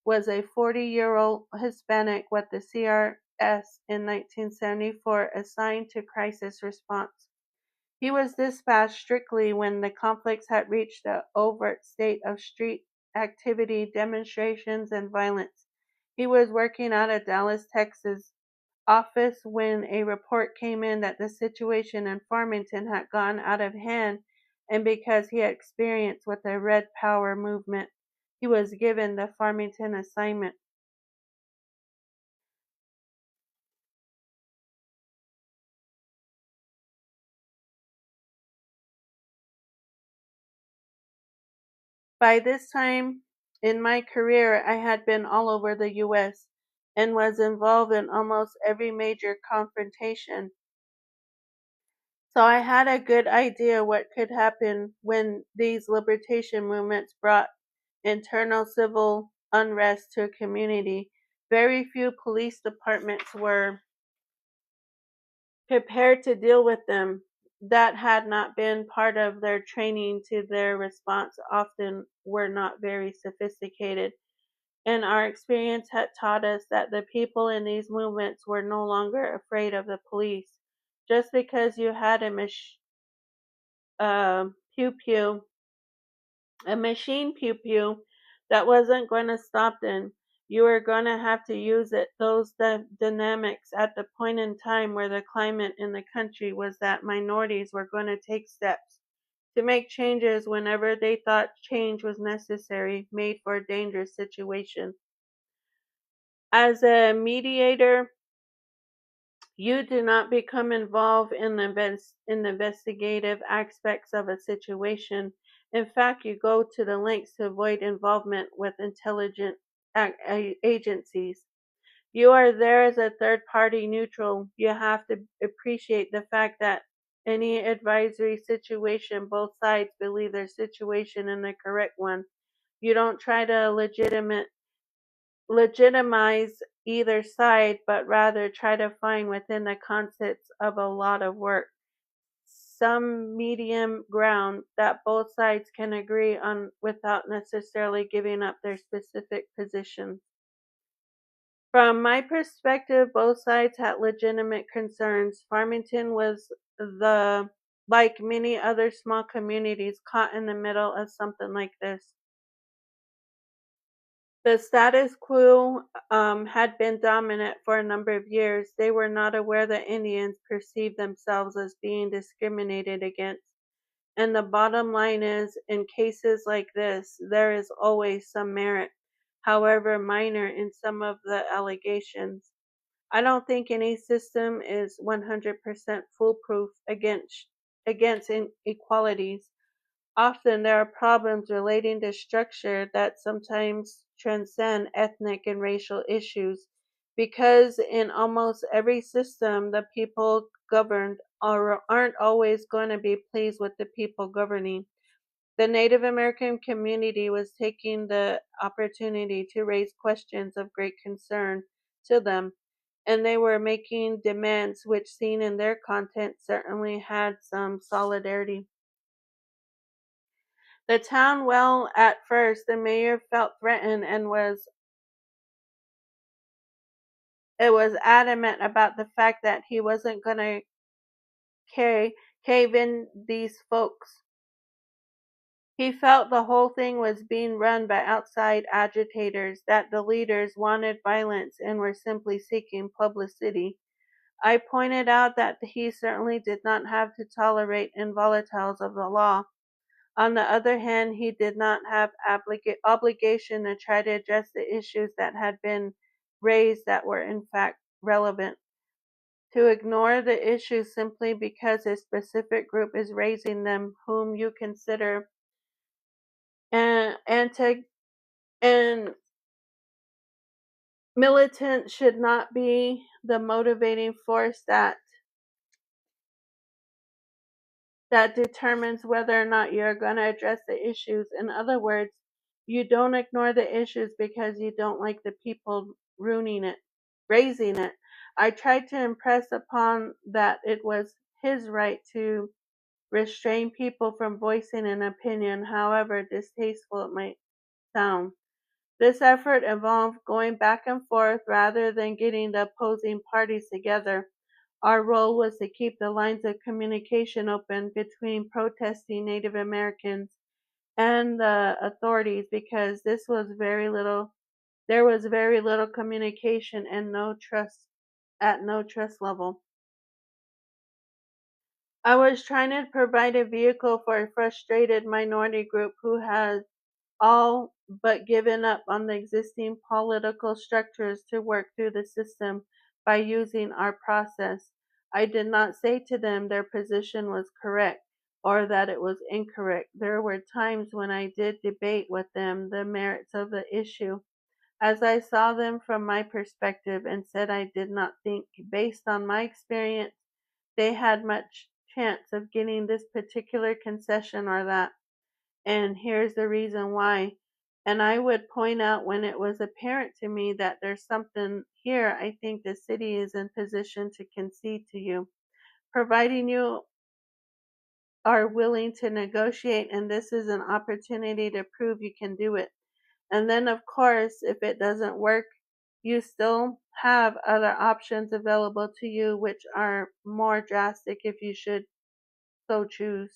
was a 40-year-old Hispanic with the CRS in 1974 assigned to crisis response. He was dispatched strictly when the conflicts had reached the overt state of street activity, demonstrations, and violence. He was working out of Dallas, Texas, office when a report came in that the situation in Farmington had gone out of hand, and because he had experience with the Red Power movement, he was given the Farmington assignment. By this time in my career, I had been all over the U.S. and was involved in almost every major confrontation. So I had a good idea what could happen when these liberation movements brought internal civil unrest to a community. Very few police departments were prepared to deal with them. That had not been part of their training to their response, often were not very sophisticated. And our experience had taught us that the people in these movements were no longer afraid of the police. Just because you had pew pew a machine pew pew that wasn't going to stop them. You were going to have to use it. Those dynamics at the point in time where the climate in the country was that minorities were going to take steps to make changes whenever they thought change was necessary, made for a dangerous situation. As a mediator, you do not become involved in the investigative aspects of a situation. In fact, you go to the lengths to avoid involvement with intelligent agencies. You are there as a third party neutral. You have to appreciate the fact that any advisory situation, both sides believe their situation is the correct one. You don't try to legitimize either side, but rather try to find within the context of a lot of work some medium ground that both sides can agree on without necessarily giving up their specific positions. From my perspective, both sides had legitimate concerns. Farmington was the like many other small communities caught in the middle of something like this. The status quo had been dominant for a number of years. They were not aware that Indians perceived themselves as being discriminated against. And the bottom line is, in cases like this, there is always some merit, however minor, in some of the allegations. I don't think any system is 100% foolproof against inequalities. Often there are problems relating to structure that sometimes transcend ethnic and racial issues, because in almost every system, the people governed aren't always going to be pleased with the people governing. The Native American community was taking the opportunity to raise questions of great concern to them, and they were making demands which, seen in their content, certainly had some solidarity. The town well at first, the mayor felt threatened and was it was adamant about the fact that he wasn't going to cave in these folks. He felt the whole thing was being run by outside agitators, that the leaders wanted violence and were simply seeking publicity. I pointed out that he certainly did not have to tolerate involatiles of the law. On the other hand, he did not have obligation to try to address the issues that had been raised that were in fact relevant. To ignore the issues simply because a specific group is raising them, whom you consider and to and militant should not be the motivating force that determines whether or not you're going to address the issues. In other words, you don't ignore the issues because you don't like the people raising it. I tried to impress upon that it was his right to restrain people from voicing an opinion, however distasteful it might sound. This effort involved going back and forth rather than getting the opposing parties together. Our role was to keep the lines of communication open between protesting Native Americans and the authorities because there was very little communication and no trust at no trust level. I was trying to provide a vehicle for a frustrated minority group who had all but given up on the existing political structures to work through the system by using our process. I did not say to them their position was correct or that it was incorrect. There were times when I did debate with them the merits of the issue as I saw them from my perspective and said I did not think, based on my experience, they had much chance of getting this particular concession or that, and here's the reason why. And I would point out when it was apparent to me that there's something here I think the city is in position to concede to you, providing you are willing to negotiate and this is an opportunity to prove you can do it. And then, of course, if it doesn't work, you still have other options available to you which are more drastic if you should so choose.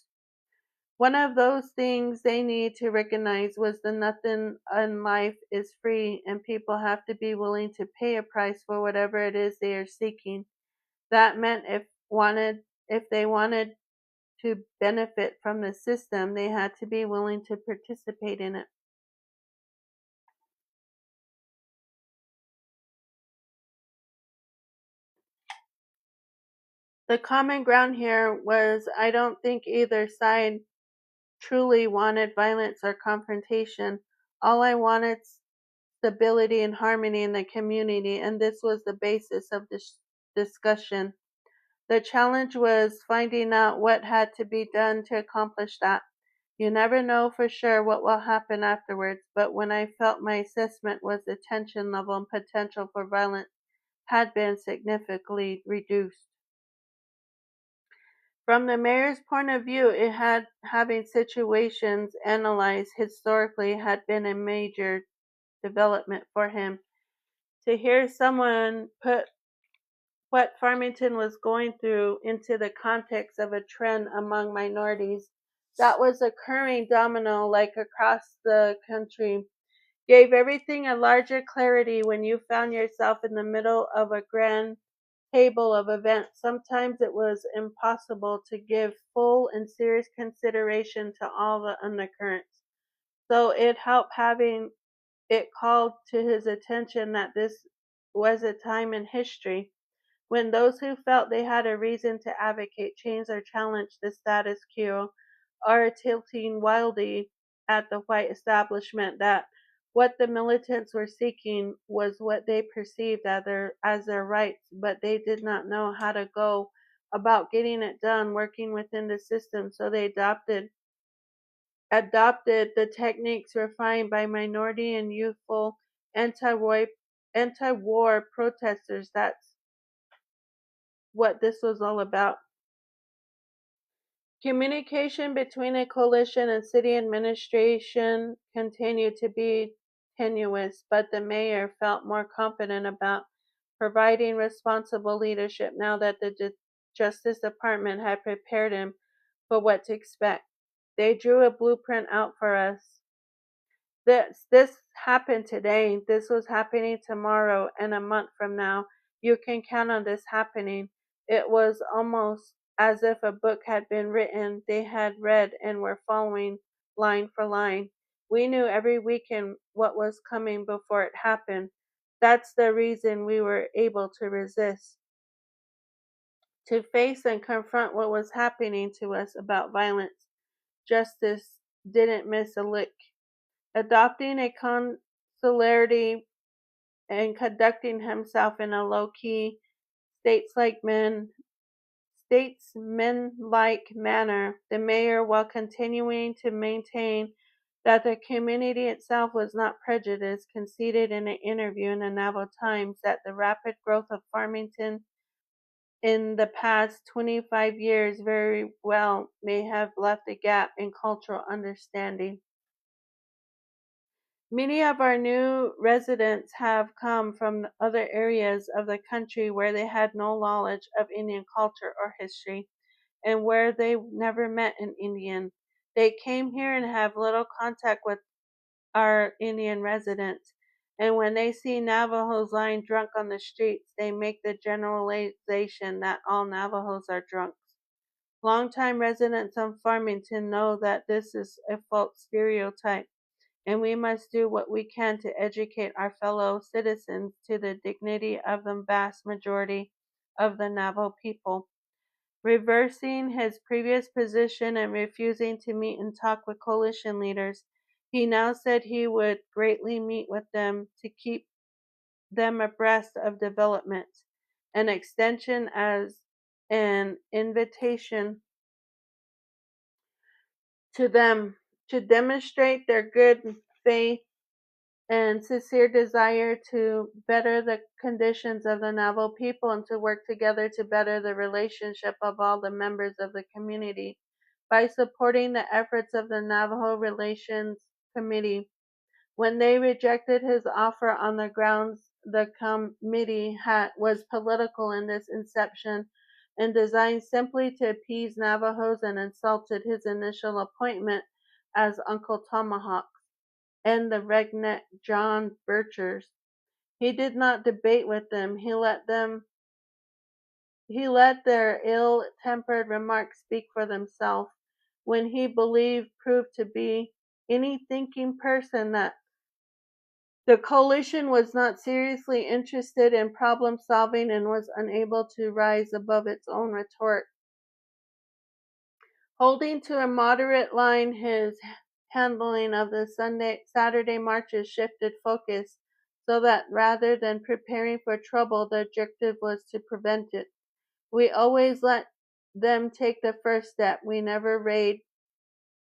One of those things they need to recognize was that nothing in life is free and people have to be willing to pay a price for whatever it is they are seeking. That meant if they wanted to benefit from the system, they had to be willing to participate in it. The common ground here was I don't think either side truly wanted violence or confrontation. All I wanted stability and harmony in the community, and this was the basis of this discussion. The challenge was finding out what had to be done to accomplish that. You never know for sure what will happen afterwards, but when I felt my assessment was the tension level and potential for violence had been significantly reduced. From the mayor's point of view, it had having situations analyzed historically had been a major development for him. To hear someone put what Farmington was going through into the context of a trend among minorities that was occurring domino like across the country gave everything a larger clarity when you found yourself in the middle of a grand table of events. Sometimes it was impossible to give full and serious consideration to all the undercurrents. So it helped having it called to his attention that this was a time in history when those who felt they had a reason to advocate change or challenge the status quo are tilting wildly at the white establishment that what the militants were seeking was what they perceived as their rights, but they did not know how to go about getting it done working within the system, so they adopted the techniques refined by minority and youthful anti-war protesters. That's what this was all about. Communication between a coalition and city administration continued to be tenuous, but the mayor felt more confident about providing responsible leadership now that the Justice Department had prepared him for what to expect. They drew a blueprint out for us. This happened today. This was happening tomorrow and a month from now. You can count on this happening. It was almost as if a book had been written. They had read and were following line for line. We knew every weekend what was coming before it happened. That's the reason we were able to resist, to face and confront what was happening to us about violence. Justice didn't miss a lick. Adopting a consularity and conducting himself in a low-key, statesmanlike manner, the mayor, while continuing to maintain that the community itself was not prejudiced, conceded in an interview in the Navajo Times that the rapid growth of Farmington in the past 25 years very well may have left a gap in cultural understanding. Many of our new residents have come from other areas of the country where they had no knowledge of Indian culture or history, and where they never met an Indian. They came here and have little contact with our Indian residents, and when they see Navajos lying drunk on the streets, they make the generalization that all Navajos are drunks. Longtime residents of Farmington know that this is a false stereotype, and we must do what we can to educate our fellow citizens to the dignity of the vast majority of the Navajo people. Reversing his previous position and refusing to meet and talk with coalition leaders, he now said he would greatly meet with them to keep them abreast of developments. An extension as an invitation to them to demonstrate their good faith and sincere desire to better the conditions of the Navajo people and to work together to better the relationship of all the members of the community by supporting the efforts of the Navajo Relations Committee. When they rejected his offer on the grounds the committee was political in its inception and designed simply to appease Navajos, and insulted his initial appointment as Uncle Tomahawk and the redneck John Birchers. He did not debate with them. He let their ill-tempered remarks speak for themselves. When he proved to be any thinking person that the coalition was not seriously interested in problem solving and was unable to rise above its own retort. Holding to a moderate line, his handling of the Saturday marches shifted focus so that rather than preparing for trouble, the objective was to prevent it. We always let them take the first step. We never raid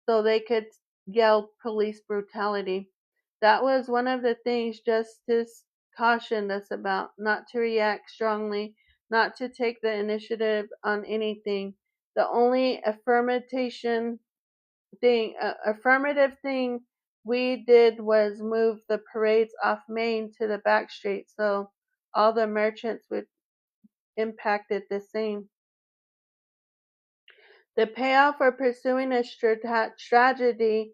so they could yell police brutality. That was one of the things Justice cautioned us about, not to react strongly, not to take the initiative on anything. The only affirmative thing we did was move the parades off Main to the back street so all the merchants would impacted the same. The payoff for pursuing a strategy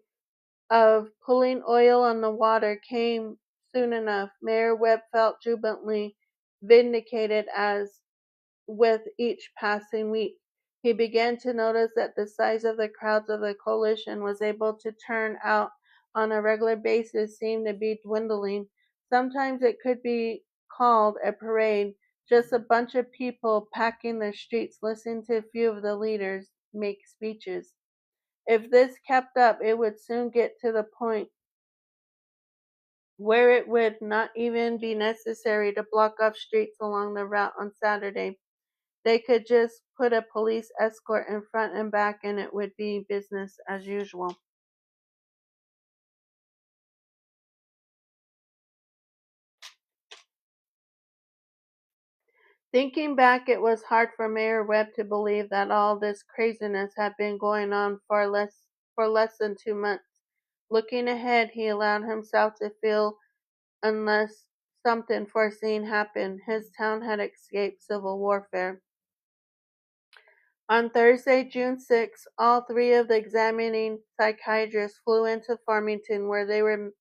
of pulling oil on the water came soon enough. Mayor Webb felt jubilantly vindicated as with each passing week, he began to notice that the size of the crowds of the coalition was able to turn out on a regular basis seemed to be dwindling. Sometimes it could be called a parade, just a bunch of people packing the streets listening to a few of the leaders make speeches. If this kept up, it would soon get to the point where it would not even be necessary to block off streets along the route on Saturday. They could just put a police escort in front and back and it would be business as usual. Thinking back, it was hard for Mayor Webb to believe that all this craziness had been going on for less than 2 months. Looking ahead, he allowed himself to feel unless something foreseen happened. His town had escaped civil warfare. On Thursday, June 6, all three of the examining psychiatrists flew into Farmington, where they were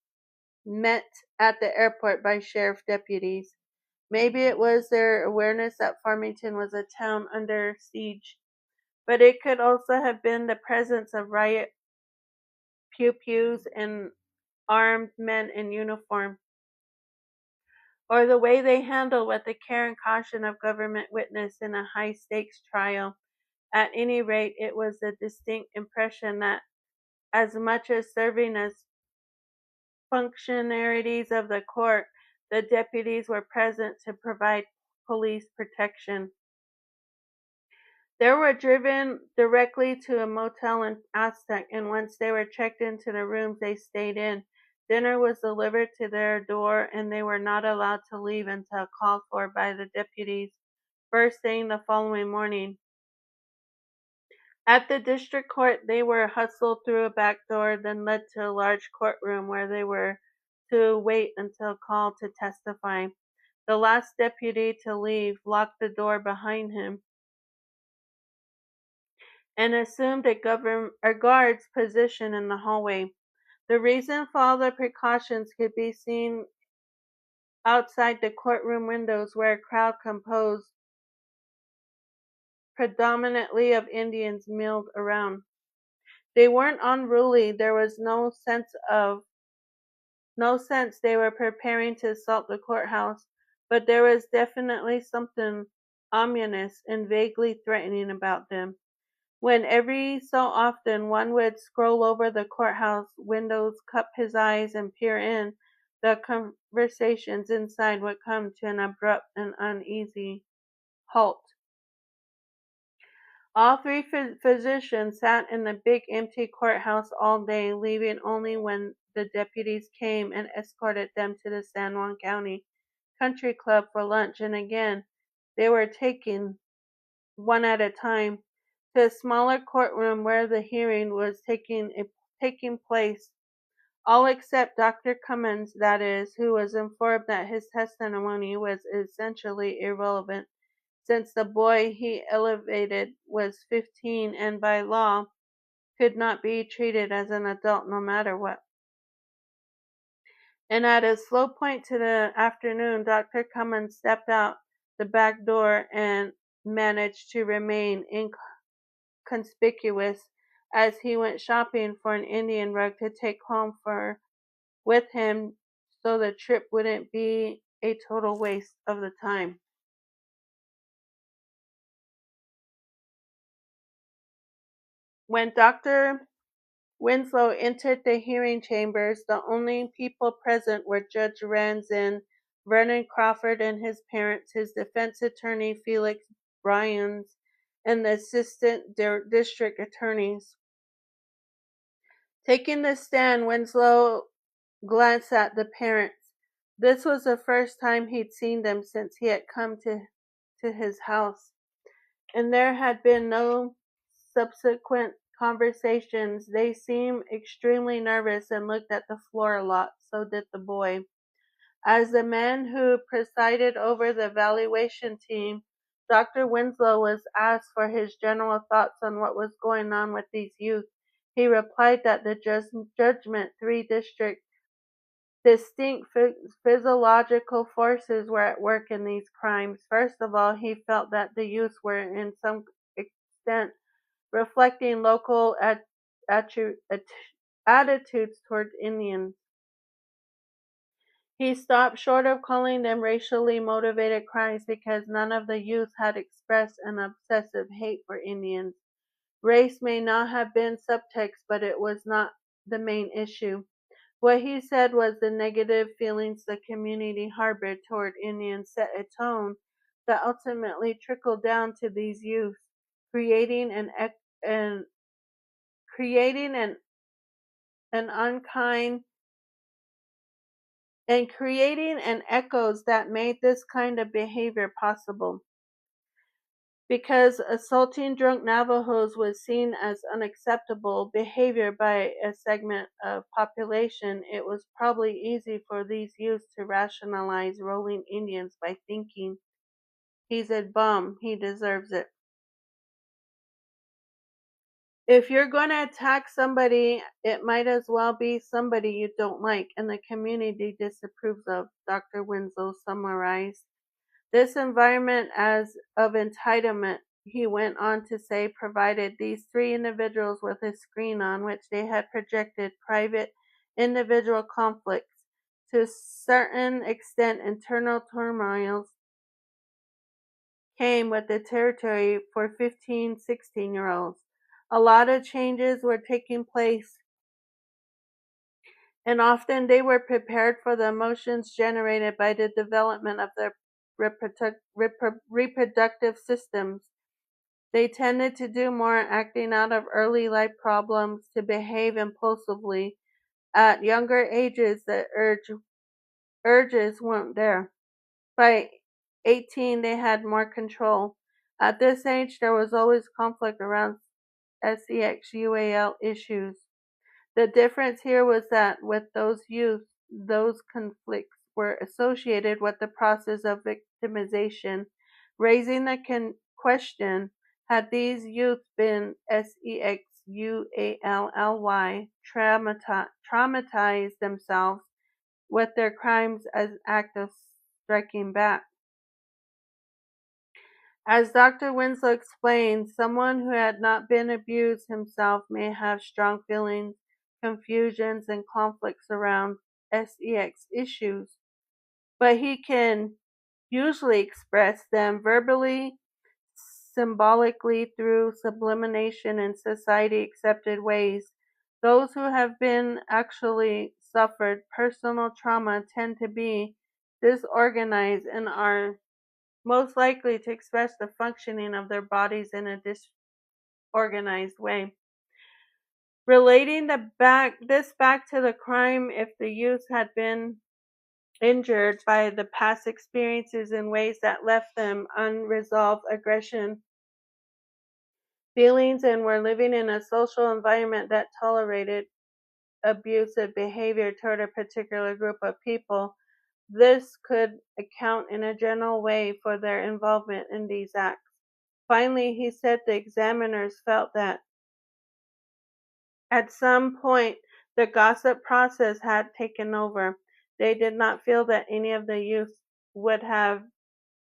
met at the airport by sheriff deputies. Maybe it was their awareness that Farmington was a town under siege, but it could also have been the presence of riot pew-pews and armed men in uniform, or the way they handled with the care and caution of government witness in a high-stakes trial. At any rate, it was a distinct impression that as much as serving as functionaries of the court, the deputies were present to provide police protection. They were driven directly to a motel in Aztec, and once they were checked into the rooms they stayed in, dinner was delivered to their door, and they were not allowed to leave until called for by the deputies first thing the following morning. At the district court, they were hustled through a back door, then led to a large courtroom where they were to wait until called to testify. The last deputy to leave locked the door behind him and assumed a guard's position in the hallway. The reason for all the precautions could be seen outside the courtroom windows, where a crowd composed predominantly of Indians milled around. They weren't unruly. There was no sense they were preparing to assault the courthouse, but there was definitely something ominous and vaguely threatening about them. When every so often one would scroll over the courthouse windows, cup his eyes, and peer in, the conversations inside would come to an abrupt and uneasy halt. All three physicians sat in the big empty courthouse all day, leaving only when the deputies came and escorted them to the San Juan County Country Club for lunch, and again they were taken, one at a time, to a smaller courtroom where the hearing was taking place. All except Dr. Cummins, that is, who was informed that his testimony was essentially irrelevant, since the boy he elevated was 15 and by law could not be treated as an adult no matter what. And at a slow point to the afternoon, Dr. Cummins stepped out the back door and managed to remain inconspicuous as he went shopping for an Indian rug to take home with him, so the trip wouldn't be a total waste of the time. When Dr. Winslow entered the hearing chambers, the only people present were Judge Ranzin, Vernon Crawford and his parents, his defense attorney Felix Bryans, and the assistant district attorneys. Taking the stand, Winslow glanced at the parents. This was the first time he'd seen them since he had come to his house, and there had been no subsequent conversations. They seemed extremely nervous and looked at the floor a lot. So did the boy. As the man who presided over the evaluation team, Dr. Winslow was asked for his general thoughts on what was going on with these youth. He replied that the judgment three distinct physiological forces were at work in these crimes. First of all, he felt that the youth were in some extent reflecting local attitudes toward Indians. He stopped short of calling them racially motivated crimes because none of the youth had expressed an obsessive hate for Indians. Race may not have been subtext, but it was not the main issue. What he said was the negative feelings the community harbored toward Indians set a tone that ultimately trickled down to these youth, creating an unkind and creating an echoes that made this kind of behavior possible. Because assaulting drunk Navajos was seen as unacceptable behavior by a segment of population, it was probably easy for these youths to rationalize rolling Indians by thinking, he's a bum, he deserves it. If you're going to attack somebody, it might as well be somebody you don't like and the community disapproves of, Dr. Winslow summarized. This environment as of entitlement, he went on to say, provided these three individuals with a screen on which they had projected private individual conflicts. To a certain extent, internal turmoils came with the territory for 15, 16-year-olds. A lot of changes were taking place, and often they were prepared for the emotions generated by the development of their reproductive systems. They tended to do more acting out of early life problems, to behave impulsively. At younger ages, the urges weren't there. By 18, they had more control. At this age, there was always conflict around SEX-UAL issues. The difference here was that with those youth, those conflicts were associated with the process of victimization, raising the question, had these youth been SEXUALLY traumatized themselves with their crimes as act of striking back? As Dr. Winslow explained, someone who had not been abused himself may have strong feelings, confusions, and conflicts around sex issues, but he can usually express them verbally, symbolically, through sublimation in society accepted ways. Those who have been actually suffered personal trauma tend to be disorganized and are most likely to express the functioning of their bodies in a disorganized way. Relating this back to the crime, if the youth had been injured by the past experiences in ways that left them unresolved aggression feelings and were living in a social environment that tolerated abusive behavior toward a particular group of people, this could account in a general way for their involvement in these acts. Finally, he said the examiners felt that at some point the gossip process had taken over. They did not feel that any of the youth would have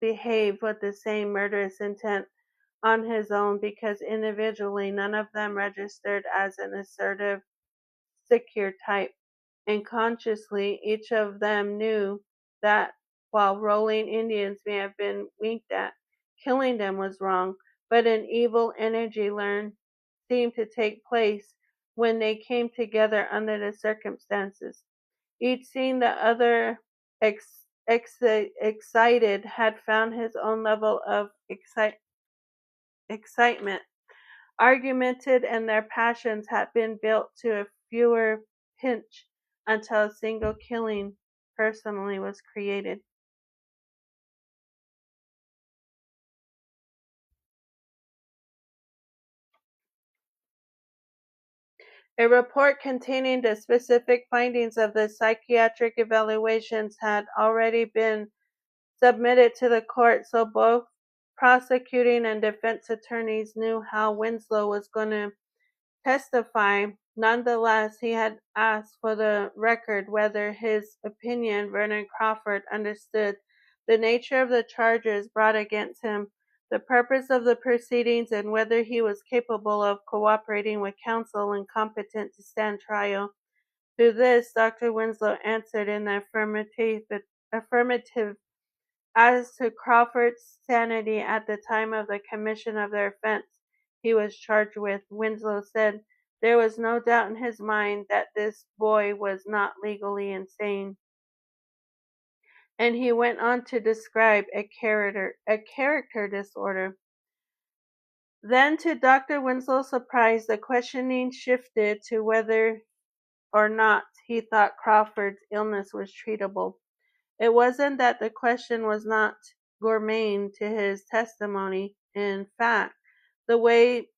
behaved with the same murderous intent on his own because individually none of them registered as an assertive, secure type. And consciously, each of them knew that while rolling Indians may have been winked at, killing them was wrong, but an evil energy seemed to take place when they came together under the circumstances. Each seeing the other excited had found his own level of excitement, argumented, and their passions had been built to a fewer pinch until a single killing personally was created. A report containing the specific findings of the psychiatric evaluations had already been submitted to the court, so both prosecuting and defense attorneys knew how Winslow was going to testify. Nonetheless, he had asked for the record whether his opinion, Vernon Crawford, understood the nature of the charges brought against him, the purpose of the proceedings, and whether he was capable of cooperating with counsel and competent to stand trial. To this, Dr. Winslow answered in the affirmative as to Crawford's sanity at the time of the commission of the offense he was charged with. Winslow said there was no doubt in his mind that this boy was not legally insane. And he went on to describe a character disorder. Then, to Dr. Winslow's surprise, the questioning shifted to whether or not he thought Crawford's illness was treatable. It wasn't that the question was not germane to his testimony. In fact, the way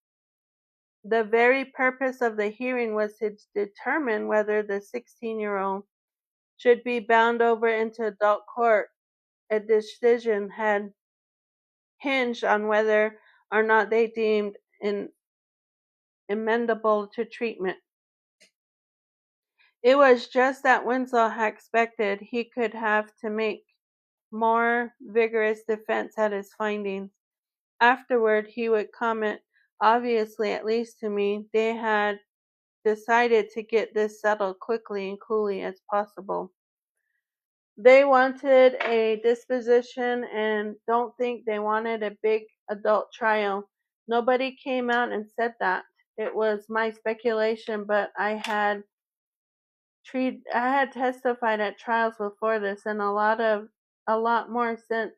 the very purpose of the hearing was to determine whether the 16-year-old should be bound over into adult court. A decision had hinged on whether or not they deemed amendable to treatment. It was just that Winslow had expected he could have to make more vigorous defense at his findings. Afterward, he would comment, obviously, at least to me, they had decided to get this settled quickly and coolly as possible. They wanted a disposition and don't think they wanted a big adult trial. Nobody came out and said that. It was my speculation, but I had testified at trials before this and a lot more since,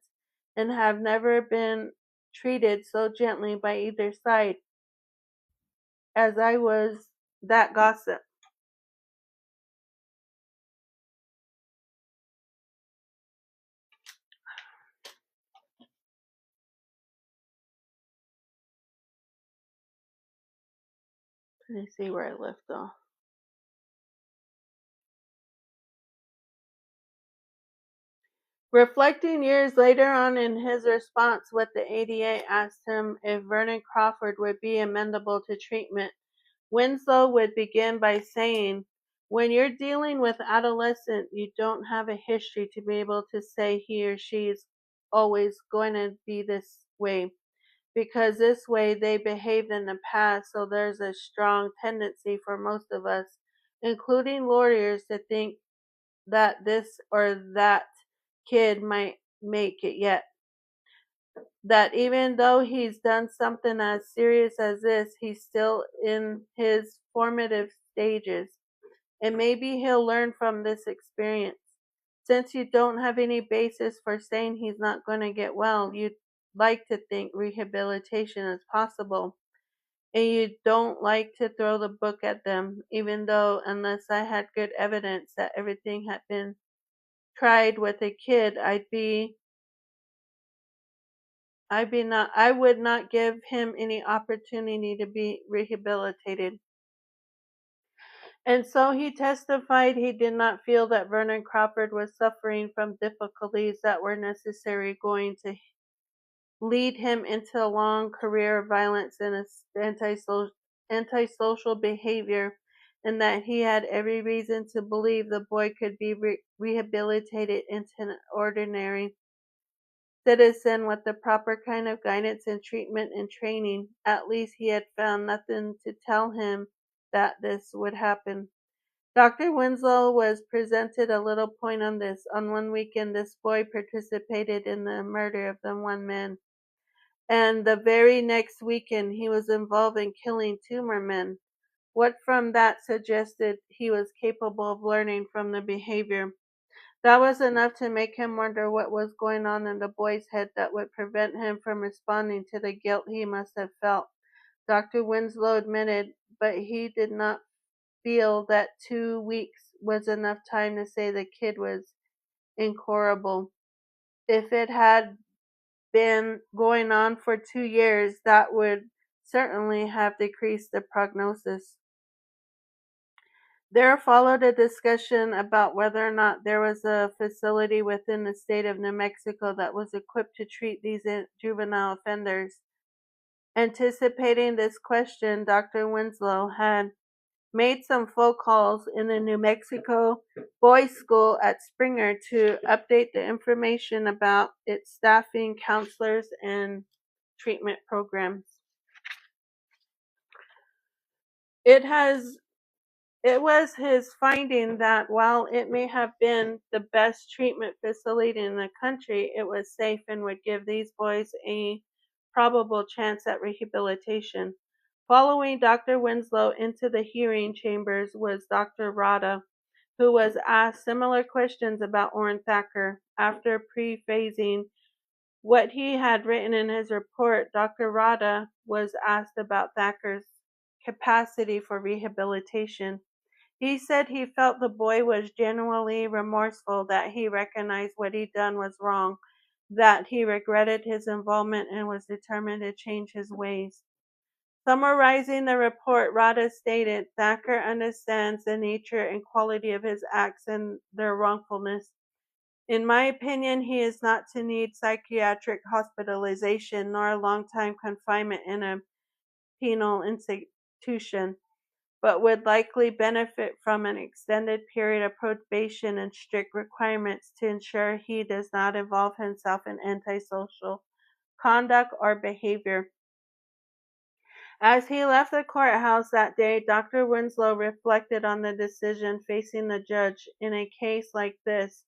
and have never been treated so gently by either side as I was that gossip. Let me see where I left off. Reflecting years later on in his response what the ADA asked him if Vernon Crawford would be amendable to treatment, Winslow would begin by saying, when you're dealing with adolescent, you don't have a history to be able to say he or she is always going to be this way, because this way they behaved in the past, so there's a strong tendency for most of us, including lawyers, to think that this or that kid might make it yet. That even though he's done something as serious as this, he's still in his formative stages, and maybe he'll learn from this experience. Since you don't have any basis for saying he's not going to get well, you'd like to think rehabilitation is possible, and you don't like to throw the book at them, even though, unless I had good evidence that everything had been tried with a kid, I would not give him any opportunity to be rehabilitated. And so he testified he did not feel that Vernon Crawford was suffering from difficulties that were necessarily going to lead him into a long career of violence and antisocial behavior, and that he had every reason to believe the boy could be rehabilitated into an ordinary citizen with the proper kind of guidance and treatment and training. At least he had found nothing to tell him that this would happen. Dr. Winslow was presented a little point on this. On one weekend, this boy participated in the murder of the one man, and the very next weekend he was involved in killing two more men. What from that suggested he was capable of learning from the behavior. That was enough to make him wonder what was going on in the boy's head that would prevent him from responding to the guilt he must have felt. Dr. Winslow admitted, but he did not feel that 2 weeks was enough time to say the kid was incorrigible. If it had been going on for 2 years, that would certainly have decreased the prognosis. There followed a discussion about whether or not there was a facility within the state of New Mexico that was equipped to treat these juvenile offenders. Anticipating this question, Dr. Winslow had made some phone calls in the New Mexico Boys School at Springer to update the information about its staffing, counselors, and treatment programs. It was his finding that while it may have been the best treatment facility in the country, it was safe and would give these boys a probable chance at rehabilitation. Following Dr. Winslow into the hearing chambers was Dr. Rada, who was asked similar questions about Orrin Thacker. After prefacing what he had written in his report, Dr. Rada was asked about Thacker's capacity for rehabilitation. He said he felt the boy was genuinely remorseful, that he recognized what he'd done was wrong, that he regretted his involvement and was determined to change his ways. Summarizing the report, Rada stated, Thacker understands the nature and quality of his acts and their wrongfulness. In my opinion, he is not to need psychiatric hospitalization nor a long-time confinement in a penal institution, but would likely benefit from an extended period of probation and strict requirements to ensure he does not involve himself in antisocial conduct or behavior. As he left the courthouse that day, Dr. Winslow reflected on the decision facing the judge. In a case like this,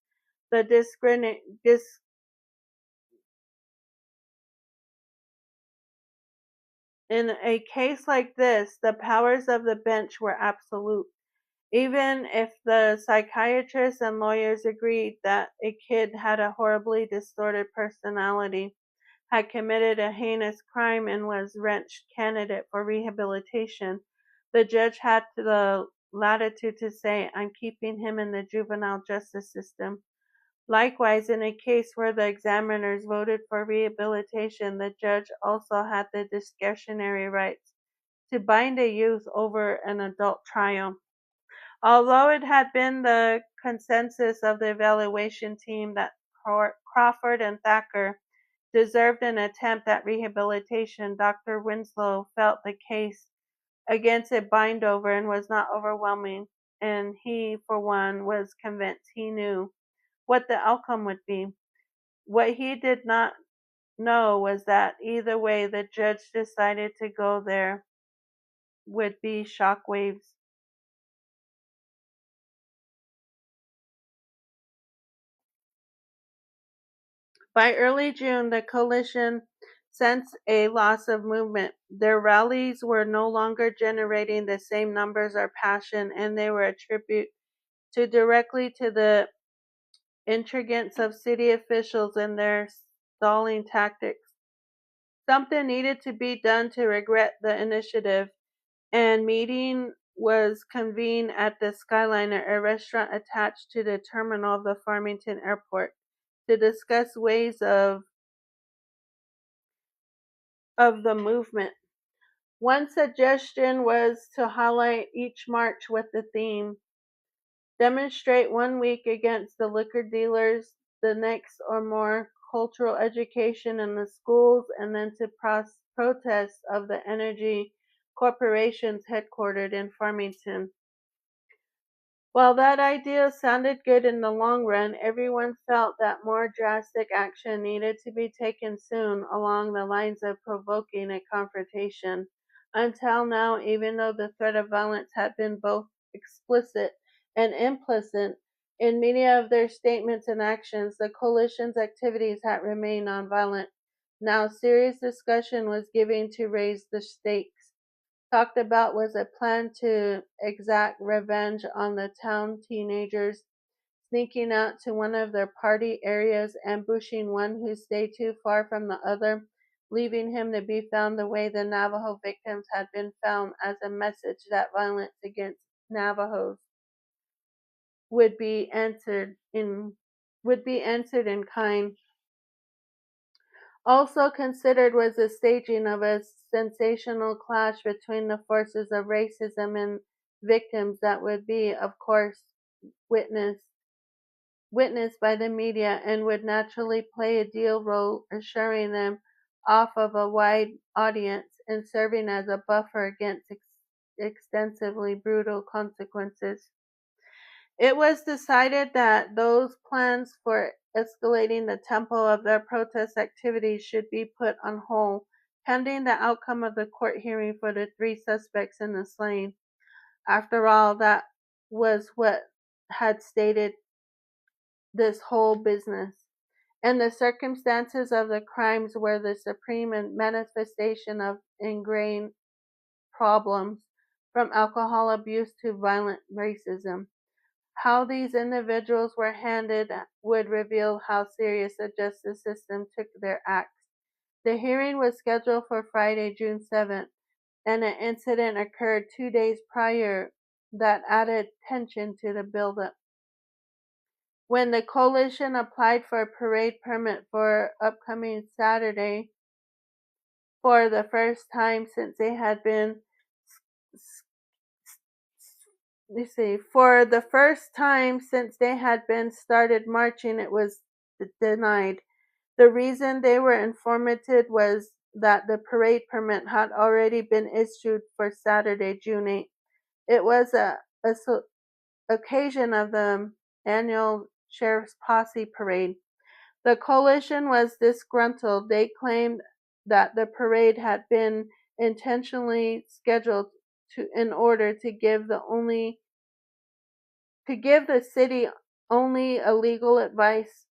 the the powers of the bench were absolute. Even if the psychiatrists and lawyers agreed that a kid had a horribly distorted personality, had committed a heinous crime, and was wretched candidate for rehabilitation, the judge had the latitude to say, I'm keeping him in the juvenile justice system. Likewise, in a case where the examiners voted for rehabilitation, the judge also had the discretionary rights to bind a youth over an adult trial. Although it had been the consensus of the evaluation team that Crawford and Thacker deserved an attempt at rehabilitation, Dr. Winslow felt the case against a bind-over and was not overwhelming, and he, for one, was convinced he knew what the outcome would be. What he did not know was that either way the judge decided to go, there would be shockwaves. By early June, the coalition sensed a loss of movement. Their rallies were no longer generating the same numbers or passion, and they were attributed directly to the intrigues of city officials and their stalling tactics. Something needed to be done to regret the initiative, and meeting was convened at the Skyliner, a restaurant attached to the terminal of the Farmington airport, to discuss ways of the movement. One suggestion was to highlight each march with the theme: demonstrate one week against the liquor dealers, the next or more cultural education in the schools, and then to protest of the energy corporations headquartered in Farmington. While that idea sounded good in the long run, everyone felt that more drastic action needed to be taken soon along the lines of provoking a confrontation. Until now, even though the threat of violence had been both explicit and implicit in many of their statements and actions, the coalition's activities had remained nonviolent. Now serious discussion was given to raise the stakes. Talked about was a plan to exact revenge on the town teenagers, sneaking out to one of their party areas, ambushing one who stayed too far from the other, leaving him to be found the way the Navajo victims had been found, as a message that violence against Navajos would be answered in kind. Also considered was the staging of a sensational clash between the forces of racism and victims that would be, of course, witnessed by the media and would naturally play a deal role assuring them off of a wide audience and serving as a buffer against extensively brutal consequences. It was decided that those plans for escalating the tempo of their protest activities should be put on hold, pending the outcome of the court hearing for the three suspects in the slaying. After all, that was what had stated this whole business. And the circumstances of the crimes were the supreme manifestation of ingrained problems, from alcohol abuse to violent racism. How these individuals were handled would reveal how serious the justice system took their acts. The hearing was scheduled for Friday, June 7th, and an incident occurred 2 days prior that added tension to the buildup. When the coalition applied for a parade permit for upcoming Saturday, for the first time since they had been for the first time since they had been started marching, it was denied. The reason they were informed was that the parade permit had already been issued for Saturday, June 8th. It was a occasion of the annual Sheriff's Posse Parade. The coalition was disgruntled. They claimed that the parade had been intentionally scheduled in order to give the city only a legal advice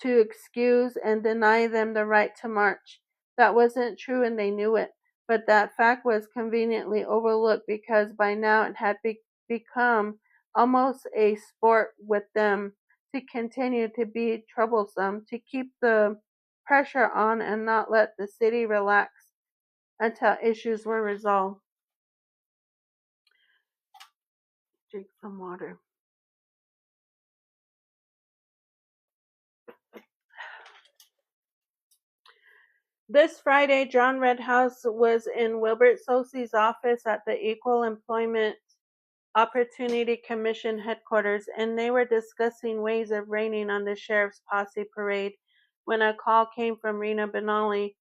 to excuse and deny them the right to march. That wasn't true and they knew it, but that fact was conveniently overlooked because by now it had become almost a sport with them to continue to be troublesome, to keep the pressure on and not let the city relax until issues were resolved. Drink some water. This Friday, John Redhouse was in Wilbert Sosey's office at the Equal Employment Opportunity Commission headquarters, and they were discussing ways of raining on the Sheriff's Posse Parade when a call came from Rena Benali.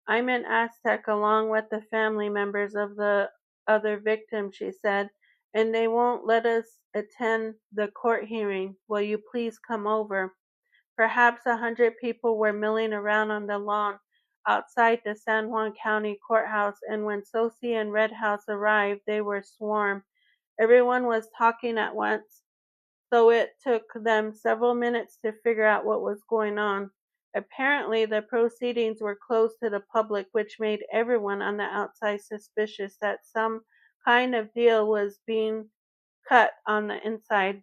I'm in Aztec along with the family members of the other victim, she said, and they won't let us attend the court hearing. Will you please come over? Perhaps 100 people were milling around on the lawn outside the San Juan County Courthouse, and when Sosie and Redhouse arrived, they were swarmed. Everyone was talking at once, so it took them several minutes to figure out what was going on. Apparently, the proceedings were closed to the public, which made everyone on the outside suspicious that some kind of deal was being cut on the inside.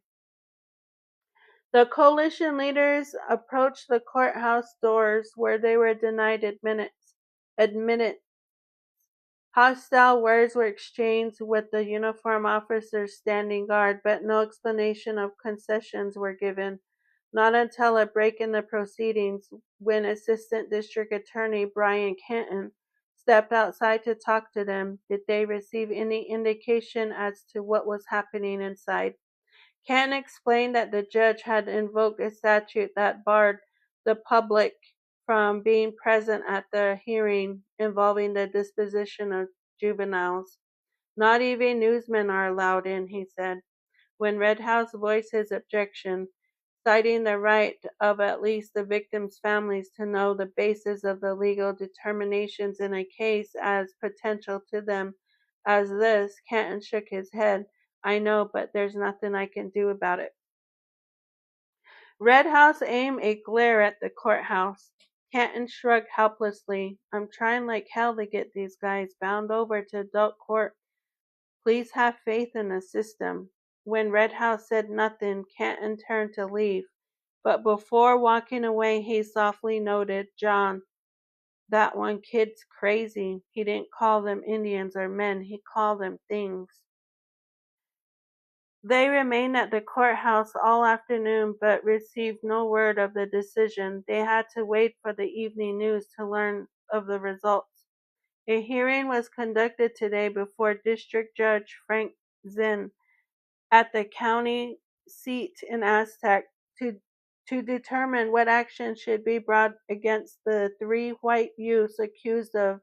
The coalition leaders approached the courthouse doors where they were denied admittance. Hostile words were exchanged with the uniformed officers standing guard, but no explanation of concessions were given. Not until a break in the proceedings, when Assistant District Attorney Brian Canton stepped outside to talk to them, did they receive any indication as to what was happening inside. Canton explained that the judge had invoked a statute that barred the public from being present at the hearing involving the disposition of juveniles. Not even newsmen are allowed in, he said. When Redhouse voiced his objection, citing the right of at least the victims' families to know the basis of the legal determinations in a case as potential to them as this, Canton shook his head. I know, but there's nothing I can do about it. Redhouse aimed a glare at the courthouse. Canton shrugged helplessly. I'm trying like hell to get these guys bound over to adult court. Please have faith in the system. When Redhouse said nothing, Canton turned to leave. But before walking away, he softly noted, John, that one kid's crazy. He didn't call them Indians or men. He called them things. They remained at the courthouse all afternoon but received no word of the decision. They had to wait for the evening news to learn of the results. A hearing was conducted today before District Judge Frank Zinn at the county seat in Aztec to determine what action should be brought against the 3 white youths accused of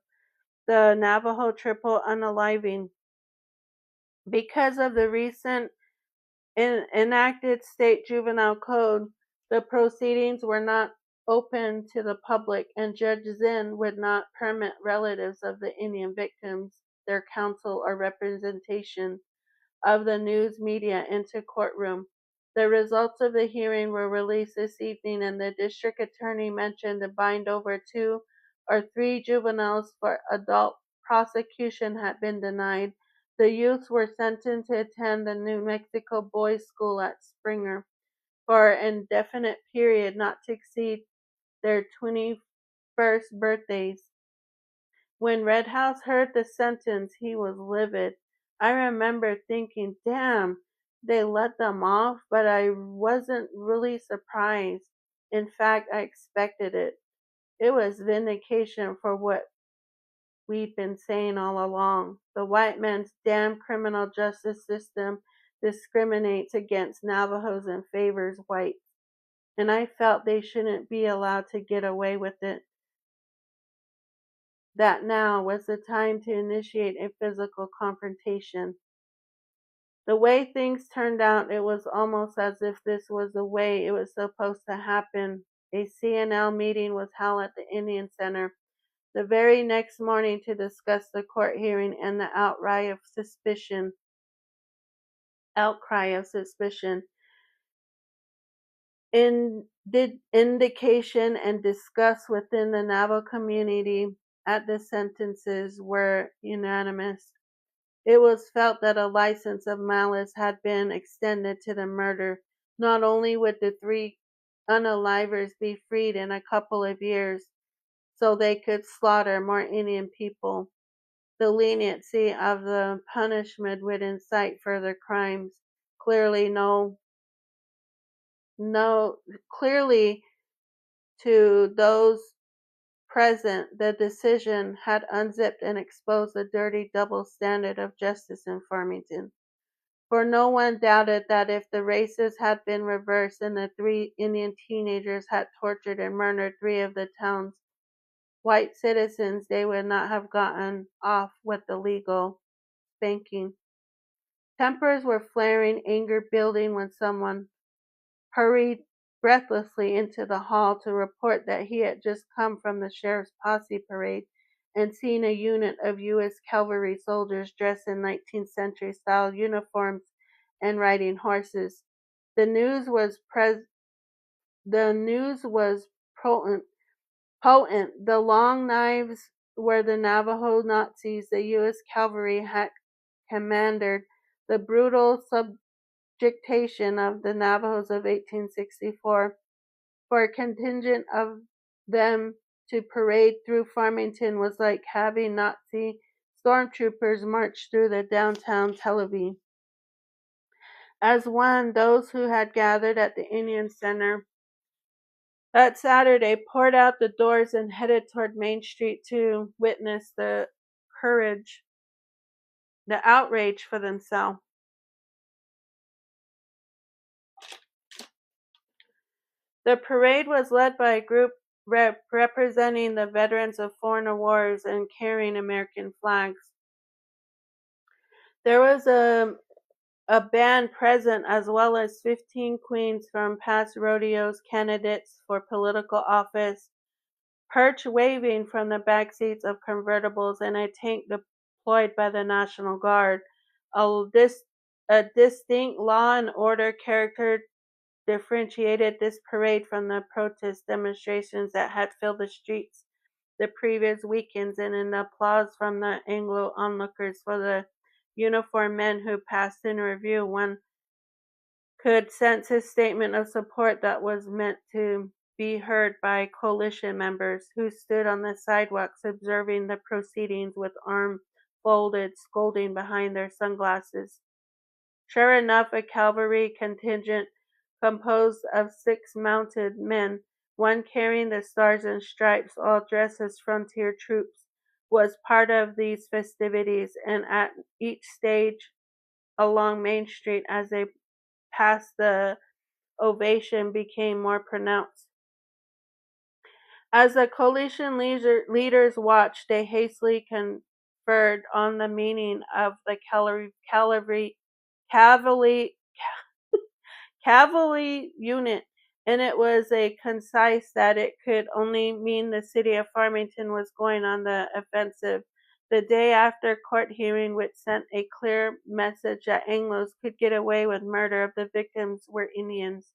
the Navajo triple unaliving. Because of the recent enacted state juvenile code, the proceedings were not open to the public, and Judge Zinn would not permit relatives of the Indian victims, their counsel, or representation of the news media into courtroom. The results of the hearing were released this evening, and the district attorney mentioned the bind over 2 or 3 juveniles for adult prosecution had been denied. The youths were sentenced to attend the New Mexico Boys' School at Springer for an indefinite period not to exceed their 21st birthdays. When Redhouse heard the sentence, he was livid. I remember thinking, damn, they let them off, but I wasn't really surprised. In fact, I expected it. It was vindication for what we'd been saying all along. The white man's damn criminal justice system discriminates against Navajos and favors whites, and I felt they shouldn't be allowed to get away with it. That now was the time to initiate a physical confrontation. The way things turned out, it was almost as if this was the way it was supposed to happen. A CNL meeting was held at the Indian Center the very next morning to discuss the court hearing and the outcry of suspicion. Indication and disgust within the Navajo community at the sentences were unanimous. It was felt that a license of malice had been extended to the murder. Not only would the three unalivers be freed in a couple of years, so they could slaughter more Indian people, the leniency of the punishment would incite further crimes. Clearly, clearly to those present, the decision had unzipped and exposed the dirty double standard of justice in Farmington. For no one doubted that if the races had been reversed and the three Indian teenagers had tortured and murdered three of the town's white citizens, they would not have gotten off with the legal spanking. Tempers were flaring, anger building when someone hurried breathlessly into the hall to report that he had just come from the sheriff's posse parade and seen a unit of U.S. Cavalry soldiers dressed in 19th century style uniforms and riding horses. The news was potent. The long knives were the Navajo Nazis the U.S. Cavalry had commanded. The brutal subjugation of the Navajos of 1864. For a contingent of them to parade through Farmington was like having Nazi stormtroopers march through the downtown Tel Aviv. As one, those who had gathered at the Indian Center that Saturday poured out the doors and headed toward Main Street to witness the outrage for themselves. The parade was led by a group representing the veterans of foreign wars and carrying American flags. There was a band present as well as 15 queens from past rodeos, candidates for political office, perch waving from the back seats of convertibles, and a tank deployed by the National Guard. A distinct law and order character differentiated this parade from the protest demonstrations that had filled the streets the previous weekends, and in the applause from the Anglo onlookers for the uniformed men who passed in review, one could sense his statement of support that was meant to be heard by coalition members who stood on the sidewalks observing the proceedings with arms folded, scolding behind their sunglasses. Sure enough, a cavalry contingent composed of 6 mounted men, one carrying the stars and stripes, all dressed as frontier troops, was part of these festivities, and at each stage along Main Street as they passed, the ovation became more pronounced. As the coalition leaders watched, they hastily conferred on the meaning of the cavalry unit, and it was a concise that it could only mean the city of Farmington was going on the offensive. The day after court hearing, which sent a clear message that Anglos could get away with murder if the victims were Indians.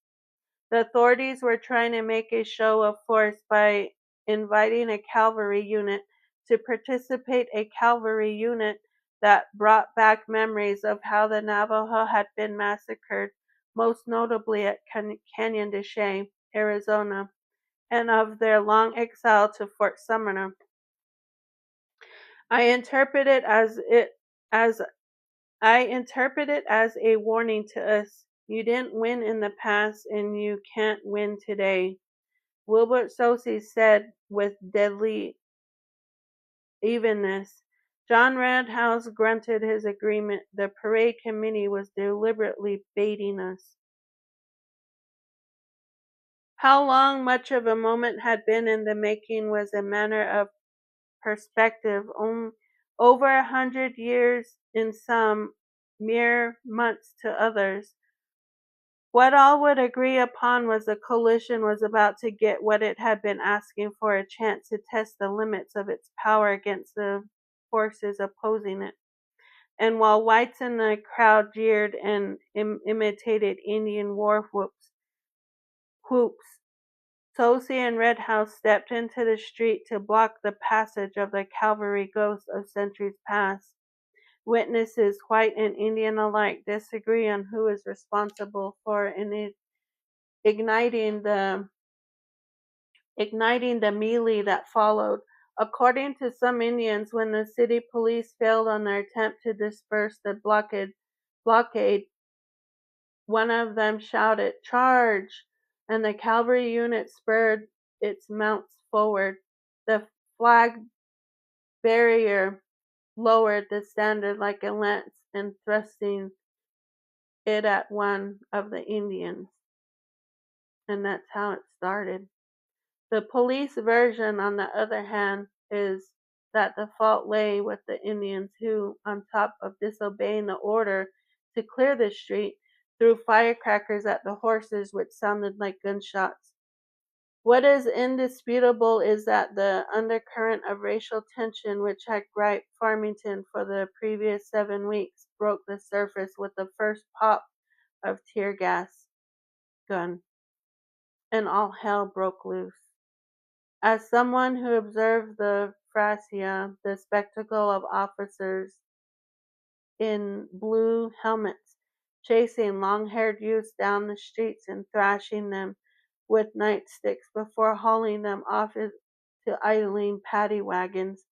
The authorities were trying to make a show of force by inviting a cavalry unit to participate, a cavalry unit that brought back memories of how the Navajo had been massacred, most notably at Canyon de Chelly, Arizona, and of their long exile to Fort Sumner. I interpret it as I interpret it as a warning to us. You didn't win in the past and you can't win today. Wilbert Sosey said with deadly evenness. John Roundhouse grunted his agreement. The parade committee was deliberately baiting us. How long much of a moment had been in the making was a matter of perspective. Over 100 years in some, mere months to others. What all would agree upon was the coalition was about to get what it had been asking for, a chance to test the limits of its power against the forces opposing it. And while whites in the crowd jeered and imitated Indian war whoops, Tosi and Red House stepped into the street to block the passage of the cavalry ghosts of centuries past. Witnesses, white and Indian alike, disagree on who is responsible for igniting the melee that followed. According to some Indians, when the city police failed on their attempt to disperse the blockade, one of them shouted, "Charge!" and the cavalry unit spurred its mounts forward. The flag bearer lowered the standard like a lance and thrusting it at one of the Indians. And that's how it started. The police version, on the other hand, is that the fault lay with the Indians who, on top of disobeying the order to clear the street, threw firecrackers at the horses, which sounded like gunshots. What is indisputable is that the undercurrent of racial tension, which had gripped Farmington for the previous 7 weeks, broke the surface with the first pop of tear gas gun, and all hell broke loose. As someone who observed the fracas, the spectacle of officers in blue helmets chasing long-haired youths down the streets and thrashing them with nightsticks before hauling them off to idling paddy wagons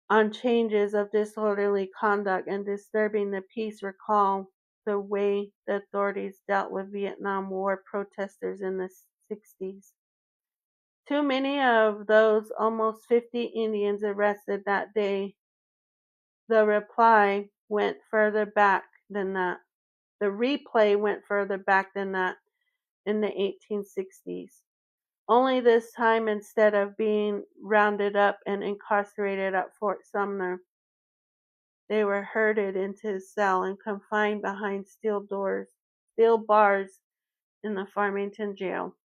on charges of disorderly conduct and disturbing the peace, recall the way the authorities dealt with Vietnam War protesters in the 60s. Too many of those almost 50 Indians arrested that day. The replay went further back than that. The replay went further back than that in the 1860s. Only this time, instead of being rounded up and incarcerated at Fort Sumner, they were herded into a cell and confined behind steel bars in the Farmington jail.